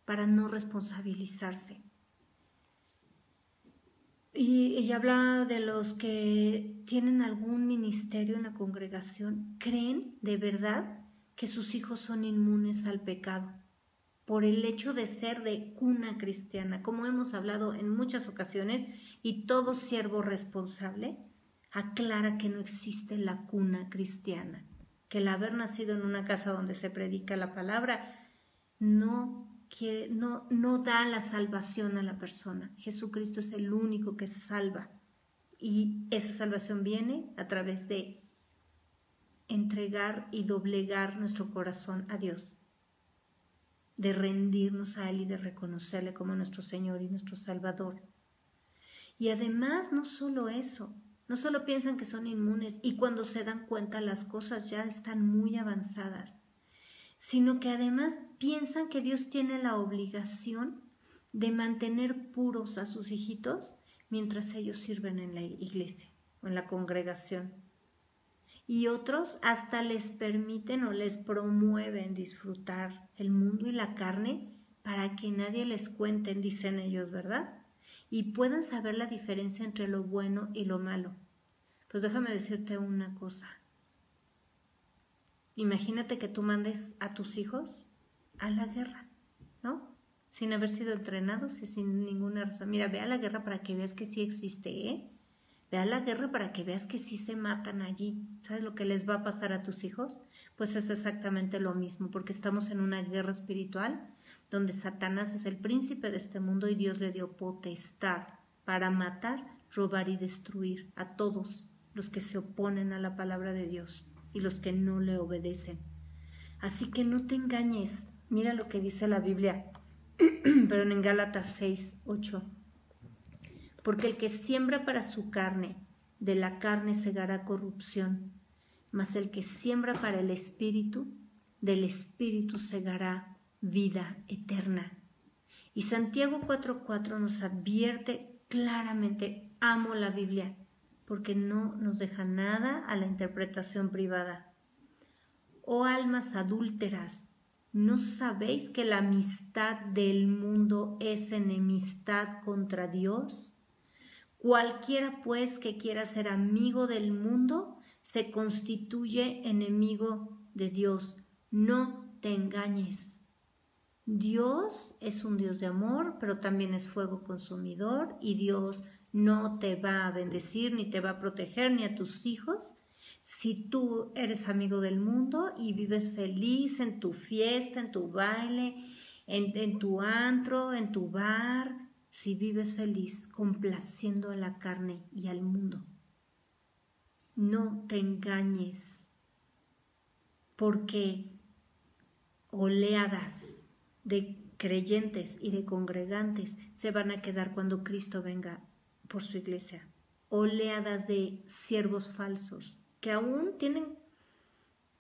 para no responsabilizarse. Y habla de los que tienen algún ministerio en la congregación, creen de verdad que sus hijos son inmunes al pecado por el hecho de ser de cuna cristiana, como hemos hablado en muchas ocasiones, y todo siervo responsable aclara que no existe la cuna cristiana, que el haber nacido en una casa donde se predica la palabra no da la salvación a la persona. Jesucristo es el único que salva y esa salvación viene a través de entregar y doblegar nuestro corazón a Dios, de rendirnos a Él y de reconocerle como nuestro Señor y nuestro Salvador. Y además no solo eso, no solo piensan que son inmunes y cuando se dan cuenta las cosas ya están muy avanzadas, sino que además piensan que Dios tiene la obligación de mantener puros a sus hijitos mientras ellos sirven en la iglesia o en la congregación. Y otros hasta les permiten o les promueven disfrutar el mundo y la carne para que nadie les cuente, dicen ellos, ¿verdad? Y puedan saber la diferencia entre lo bueno y lo malo. Pues déjame decirte una cosa. Imagínate que tú mandes a tus hijos a la guerra, ¿no? Sin haber sido entrenados y sin ninguna razón. Mira, ve a la guerra para que veas que sí existe, ¿eh? Ve a la guerra para que veas que sí se matan allí. ¿Sabes lo que les va a pasar a tus hijos? Pues es exactamente lo mismo, porque estamos en una guerra espiritual donde Satanás es el príncipe de este mundo y Dios le dio potestad para matar, robar y destruir a todos los que se oponen a la palabra de Dios y los que no le obedecen. Así que no te engañes. Mira lo que dice la Biblia, pero en Gálatas 6:8. Porque el que siembra para su carne, de la carne segará corrupción, mas el que siembra para el Espíritu, del Espíritu segará vida eterna. Y Santiago 4:4 nos advierte claramente, amo la Biblia, porque no nos deja nada a la interpretación privada. Oh almas adúlteras, ¿no sabéis que la amistad del mundo es enemistad contra Dios? Cualquiera pues que quiera ser amigo del mundo se constituye enemigo de Dios. No te engañes. Dios es un Dios de amor, pero también es fuego consumidor y Dios no te va a bendecir, ni te va a proteger, ni a tus hijos, si tú eres amigo del mundo y vives feliz en tu fiesta, en tu baile, en tu antro, en tu bar. Si vives feliz complaciendo a la carne y al mundo. No te engañes, porque oleadas de creyentes y de congregantes se van a quedar cuando Cristo venga por su iglesia. Oleadas de siervos falsos que aún tienen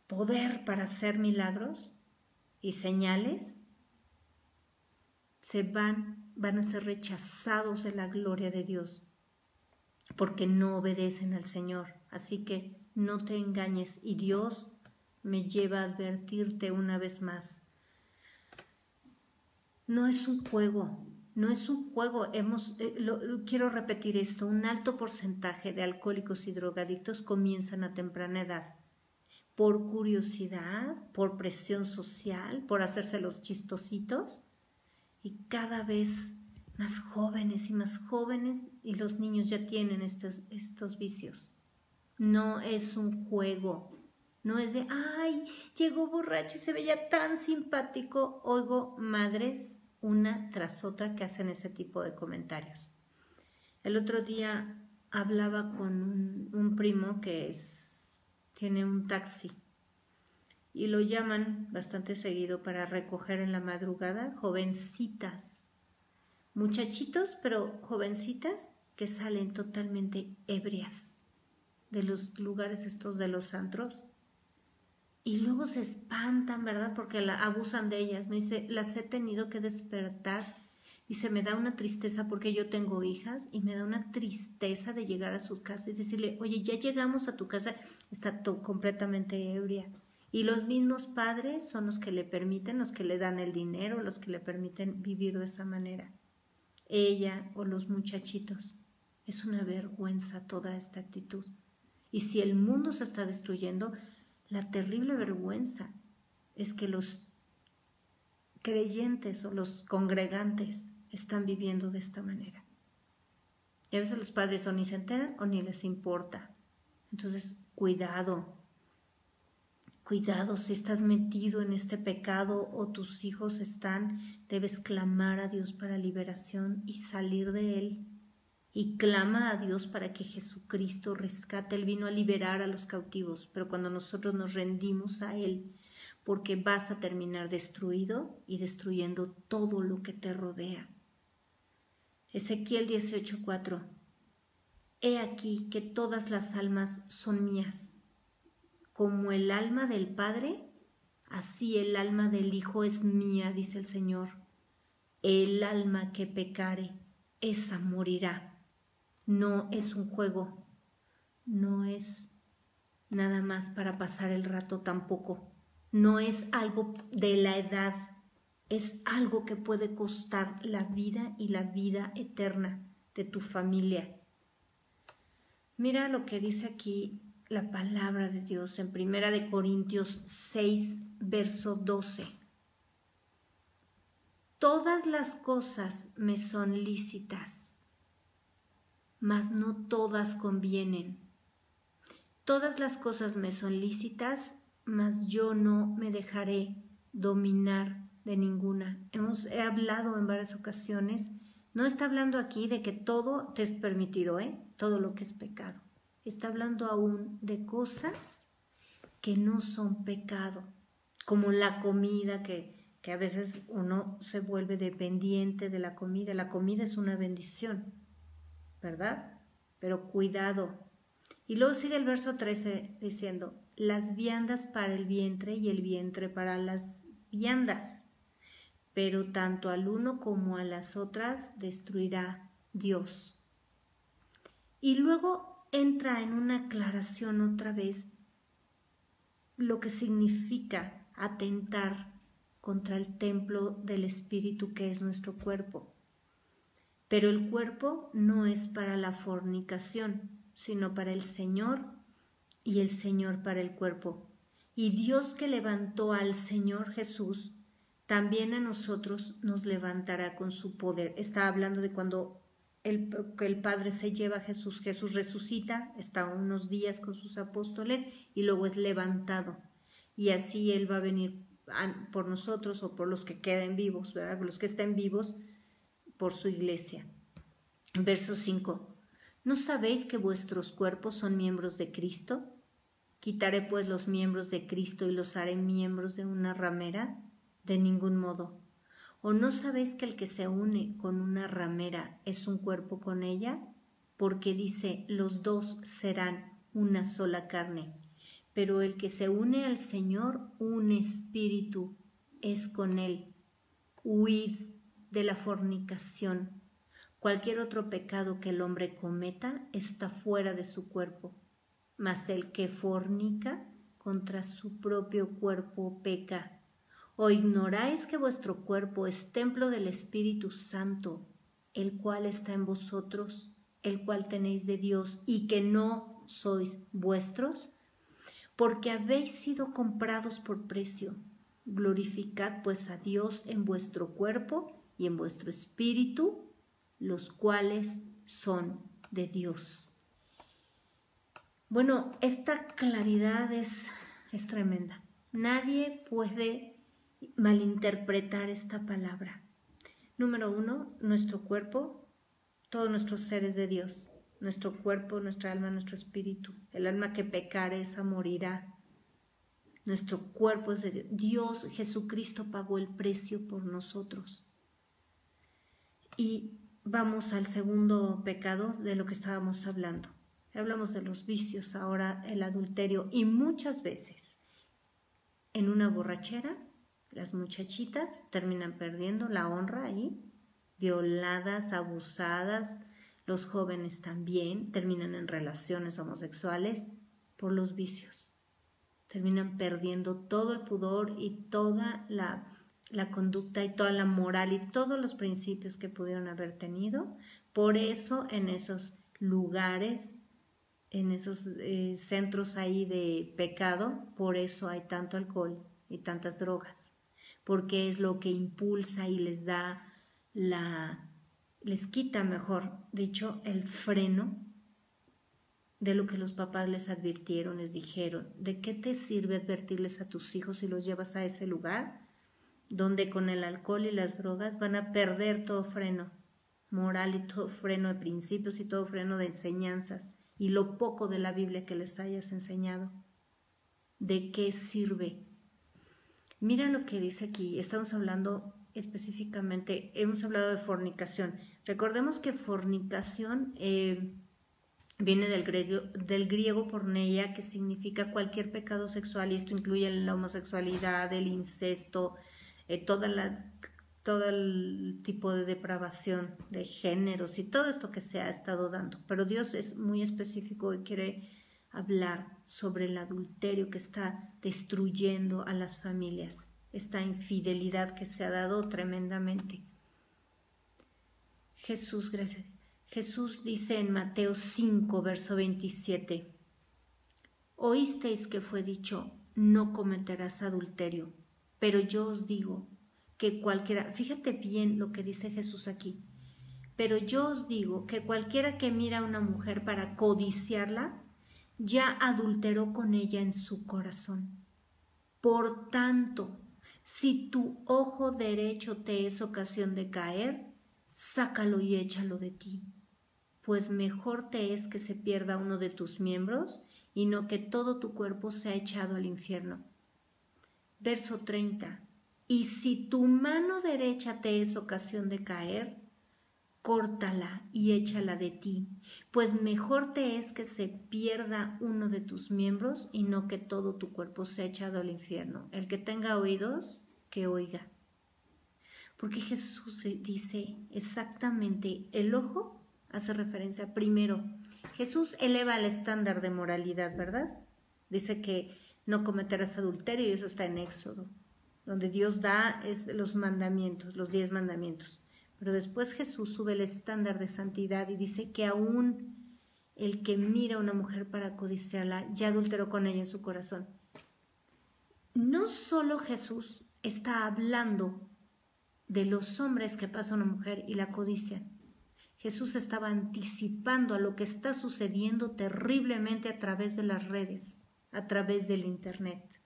poder para hacer milagros y señales, van a ser rechazados de la gloria de Dios porque no obedecen al Señor. Así que no te engañes y Dios me lleva a advertirte una vez más. No es un juego, no es un juego. Quiero repetir esto, un alto porcentaje de alcohólicos y drogadictos comienzan a temprana edad por curiosidad, por presión social, por hacerse los chistositos. Y cada vez más jóvenes y los niños ya tienen estos vicios. No es un juego, no es de, ay, llegó borracho y se veía tan simpático. Oigo madres una tras otra que hacen ese tipo de comentarios. El otro día hablaba con un primo que tiene un taxi y lo llaman bastante seguido para recoger en la madrugada jovencitas, muchachitos, pero jovencitas que salen totalmente ebrias de los lugares estos de los antros y luego se espantan, ¿verdad? Porque abusan de ellas. Me dice, las he tenido que despertar. Dice, me da una tristeza porque yo tengo hijas y me da una tristeza de llegar a su casa y decirle, oye, ya llegamos a tu casa, está completamente ebria. Y los mismos padres son los que le permiten, los que le dan el dinero, los que le permiten vivir de esa manera. Ella o los muchachitos. Es una vergüenza toda esta actitud. Y si el mundo se está destruyendo, la terrible vergüenza es que los creyentes o los congregantes están viviendo de esta manera. Y a veces los padres o ni se enteran o ni les importa. Entonces, cuidado si estás metido en este pecado o tus hijos están, debes clamar a Dios para liberación y salir de él. Y clama a Dios para que Jesucristo rescate. Él vino a liberar a los cautivos, pero cuando nosotros nos rendimos a Él, porque vas a terminar destruido y destruyendo todo lo que te rodea. Ezequiel 18:4. He aquí que todas las almas son mías. Como el alma del Padre, así el alma del Hijo es mía, dice el Señor. El alma que pecare, esa morirá. No es un juego, no es nada más para pasar el rato tampoco. No es algo de la edad, es algo que puede costar la vida y la vida eterna de tu familia. Mira lo que dice aquí la palabra de Dios en 1 Corintios 6, verso 12. Todas las cosas me son lícitas, mas no todas convienen. Todas las cosas me son lícitas, mas yo no me dejaré dominar de ninguna. He hablado en varias ocasiones, no está hablando aquí de que todo te es permitido, todo lo que es pecado. Está hablando aún de cosas que no son pecado, como la comida, que a veces uno se vuelve dependiente de la comida. La comida es una bendición, ¿verdad? Pero cuidado. Y luego sigue el verso 13 diciendo, las viandas para el vientre y el vientre para las viandas, pero tanto al uno como a las otras destruirá Dios. Y luego entra en una aclaración otra vez lo que significa atentar contra el templo del Espíritu que es nuestro cuerpo. Pero el cuerpo no es para la fornicación, sino para el Señor y el Señor para el cuerpo. Y Dios que levantó al Señor Jesús, también a nosotros nos levantará con su poder. Está hablando de cuando el Padre se lleva a Jesús. Jesús resucita, está unos días con sus apóstoles y luego es levantado. Y así Él va a venir por nosotros o por los que queden vivos, ¿verdad? Por los que estén vivos, por su iglesia. Verso 5. ¿No sabéis que vuestros cuerpos son miembros de Cristo? ¿Quitaré pues los miembros de Cristo y los haré miembros de una ramera? De ningún modo. ¿O no sabéis que el que se une con una ramera es un cuerpo con ella? Porque dice, los dos serán una sola carne. Pero el que se une al Señor, un espíritu es con él. Huid de la fornicación. Cualquier otro pecado que el hombre cometa está fuera de su cuerpo, mas el que fornica contra su propio cuerpo peca. ¿O ignoráis que vuestro cuerpo es templo del Espíritu Santo, el cual está en vosotros, el cual tenéis de Dios, y que no sois vuestros? Porque habéis sido comprados por precio. Glorificad pues a Dios en vuestro cuerpo y en vuestro espíritu, los cuales son de Dios. Bueno, esta claridad es tremenda. Nadie puede malinterpretar esta palabra. Número 1, nuestro cuerpo, todos nuestros seres de Dios. Nuestro cuerpo, nuestra alma, nuestro espíritu. El alma que pecare, esa morirá. Nuestro cuerpo es de Dios. Dios, Jesucristo pagó el precio por nosotros. Y vamos al segundo pecado de lo que estábamos hablando. Hablamos de los vicios, ahora el adulterio. Y muchas veces, en una borrachera, las muchachitas terminan perdiendo la honra ahí, violadas, abusadas. Los jóvenes también terminan en relaciones homosexuales por los vicios. Terminan perdiendo todo el pudor y toda la conducta y toda la moral y todos los principios que pudieron haber tenido. Por eso en esos lugares, en esos centros ahí de pecado, por eso hay tanto alcohol y tantas drogas. Porque es lo que impulsa y les da les quita, mejor dicho, el freno de lo que los papás les advirtieron, les dijeron. ¿De qué te sirve advertirles a tus hijos si los llevas a ese lugar donde con el alcohol y las drogas van a perder todo freno moral y todo freno de principios y todo freno de enseñanzas y lo poco de la Biblia que les hayas enseñado? ¿De qué sirve? Mira lo que dice aquí. Estamos hablando específicamente, hemos hablado de fornicación. Recordemos que fornicación Viene del griego porneia, que significa cualquier pecado sexual, y esto incluye la homosexualidad, el incesto, todo el tipo de depravación de géneros y todo esto que se ha estado dando. Pero Dios es muy específico y quiere hablar sobre el adulterio que está destruyendo a las familias, esta infidelidad que se ha dado tremendamente. Jesús dice en Mateo 5, verso 27, oísteis que fue dicho, no cometerás adulterio, pero yo os digo que cualquiera, fíjate bien lo que dice Jesús aquí, pero yo os digo que cualquiera que mira a una mujer para codiciarla, ya adulteró con ella en su corazón. Por tanto, si tu ojo derecho te es ocasión de caer, sácalo y échalo de ti, pues mejor te es que se pierda uno de tus miembros y no que todo tu cuerpo sea echado al infierno. Verso 30. Y si tu mano derecha te es ocasión de caer, córtala y échala de ti, pues mejor te es que se pierda uno de tus miembros y no que todo tu cuerpo sea echado al infierno. El que tenga oídos, que oiga. Porque Jesús dice exactamente, el ojo hace referencia primero. Jesús eleva el estándar de moralidad, ¿verdad? Dice que no cometerás adulterio y eso está en Éxodo, donde Dios da los mandamientos, los 10 mandamientos. Pero después Jesús sube el estándar de santidad y dice que aún el que mira a una mujer para codiciarla ya adulteró con ella en su corazón. No solo Jesús está hablando de los hombres que pasan a una mujer y la codician. Jesús estaba anticipando a lo que está sucediendo terriblemente a través de las redes, a través del internet,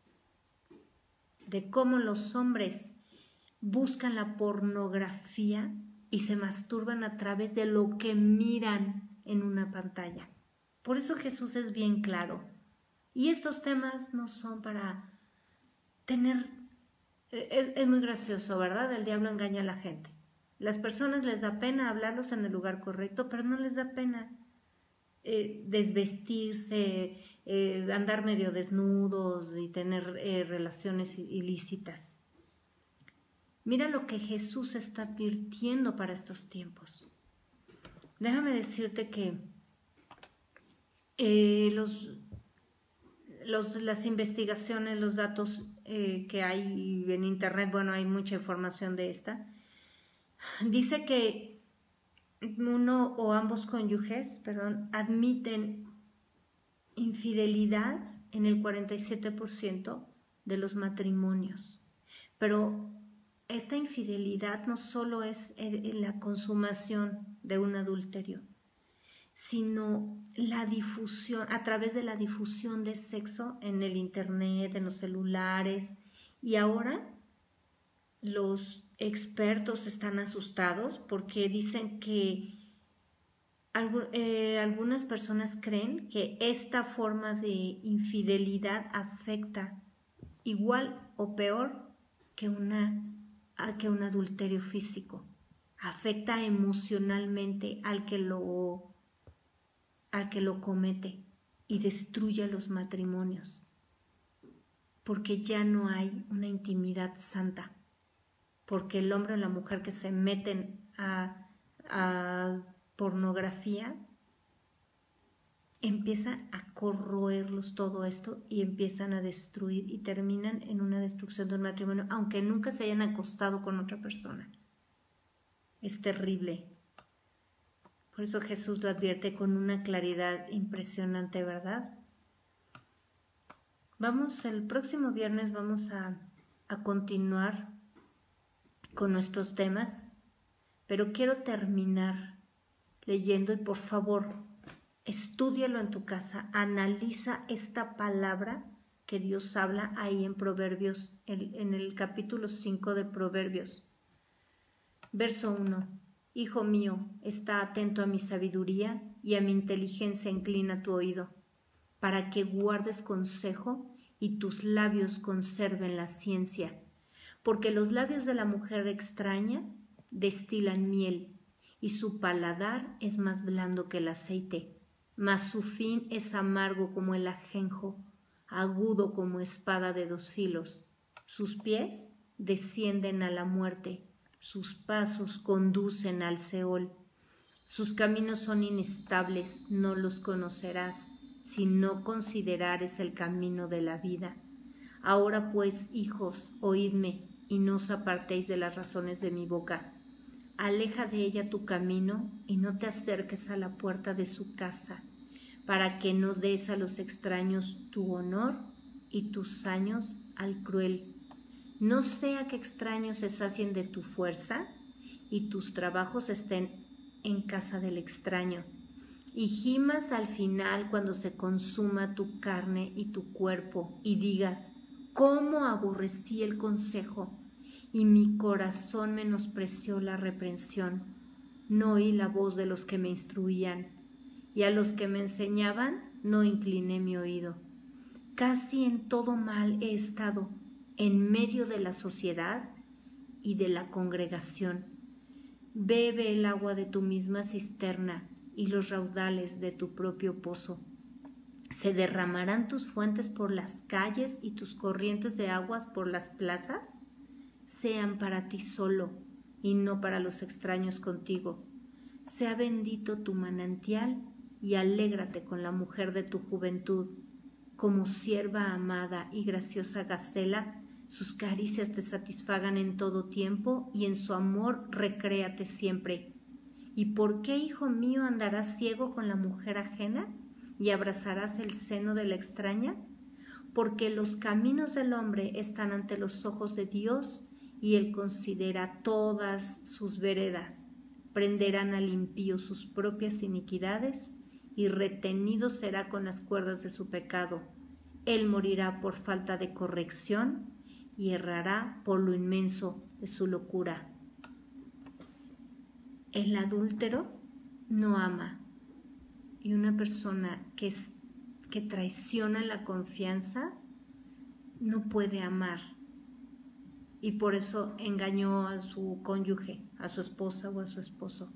de cómo los hombres buscan la pornografía y se masturban a través de lo que miran en una pantalla. Por eso Jesús es bien claro. Y estos temas no son para tener... Es muy gracioso, ¿verdad? El diablo engaña a la gente. Las personas les da pena hablarlos en el lugar correcto, pero no les da pena desvestirse, andar medio desnudos y tener relaciones ilícitas. Mira lo que Jesús está advirtiendo para estos tiempos. Déjame decirte que las investigaciones, los datos que hay en internet, bueno, hay mucha información de esta, dice que uno o ambos cónyuges, admiten infidelidad en el 47% de los matrimonios. Pero esta infidelidad no solo es en la consumación de un adulterio, sino la difusión, a través de la difusión de sexo en el internet, en los celulares. Y ahora los expertos están asustados porque dicen que algunas personas creen que esta forma de infidelidad afecta igual o peor que un adulterio físico. Afecta emocionalmente al que lo comete y destruye los matrimonios, porque ya no hay una intimidad santa, porque el hombre o la mujer que se meten a pornografía empieza a corroerlos todo esto y empiezan a destruir y terminan en una destrucción de un matrimonio, aunque nunca se hayan acostado con otra persona. Es terrible. Por eso Jesús lo advierte con una claridad impresionante, ¿verdad? El próximo viernes vamos a continuar con nuestros temas, pero quiero terminar leyendo y por favor, estúdialo en tu casa, analiza esta palabra que Dios habla ahí en Proverbios, en el capítulo 5 de Proverbios. Verso 1. Hijo mío, está atento a mi sabiduría y a mi inteligencia inclina tu oído, para que guardes consejo y tus labios conserven la ciencia, porque los labios de la mujer extraña destilan miel y su paladar es más blando que el aceite. mas su fin es amargo como el ajenjo, agudo como espada de dos filos. Sus pies descienden a la muerte, sus pasos conducen al Seol. Sus caminos son inestables, no los conocerás, si no considerares el camino de la vida. Ahora pues, hijos, oídme, y no os apartéis de las razones de mi boca. Aleja de ella tu camino, y no te acerques a la puerta de su casa, para que no des a los extraños tu honor y tus años al cruel. No sea que extraños se sacien de tu fuerza, y tus trabajos estén en casa del extraño, y gimas al final cuando se consuma tu carne y tu cuerpo, y digas: ¿cómo aborrecí el consejo? Y mi corazón menospreció la reprensión. No oí la voz de los que me instruían, y a los que me enseñaban no incliné mi oído. Casi en todo mal he estado, en medio de la sociedad y de la congregación. Bebe el agua de tu misma cisterna y los raudales de tu propio pozo. ¿Se derramarán tus fuentes por las calles y tus corrientes de aguas por las plazas? Sean para ti solo y no para los extraños contigo. Sea bendito tu manantial y alégrate con la mujer de tu juventud. Como sierva amada y graciosa gacela, sus caricias te satisfagan en todo tiempo y en su amor recréate siempre. ¿Y por qué, hijo mío, andarás ciego con la mujer ajena y abrazarás el seno de la extraña? Porque los caminos del hombre están ante los ojos de Dios y Él considera todas sus veredas. Prenderán al impío sus propias iniquidades y retenido será con las cuerdas de su pecado. Él morirá por falta de corrección y errará por lo inmenso de su locura. El adúltero no ama, y una persona que traiciona la confianza no puede amar, y por eso engañó a su cónyuge, a su esposa o a su esposo.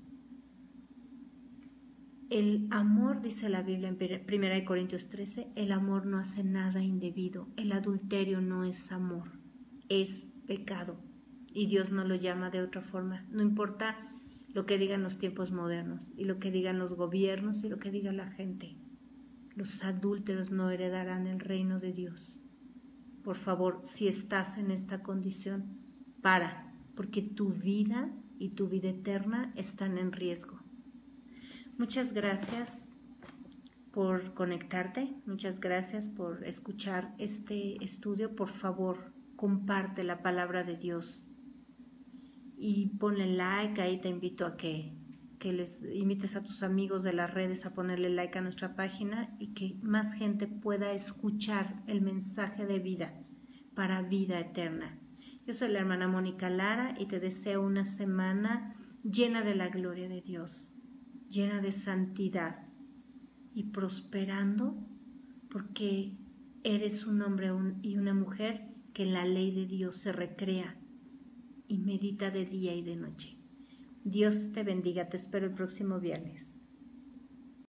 El amor, dice la Biblia en 1 Corintios 13, el amor no hace nada indebido. El adulterio no es amor, es pecado. Y Dios no lo llama de otra forma. No importa lo que digan los tiempos modernos, y lo que digan los gobiernos, y lo que diga la gente. Los adúlteros no heredarán el reino de Dios. Por favor, si estás en esta condición, porque tu vida y tu vida eterna están en riesgo. Muchas gracias por conectarte, muchas gracias por escuchar este estudio. Por favor, comparte la palabra de Dios y ponle like. Ahí te invito a que les invites a tus amigos de las redes a ponerle like a nuestra página y que más gente pueda escuchar el mensaje de vida para vida eterna. Yo soy la hermana Mónica Lara y te deseo una semana llena de la gloria de Dios, llena de santidad y prosperando, porque eres un hombre y una mujer que en la ley de Dios se recrea y medita de día y de noche. Dios te bendiga, te espero el próximo viernes.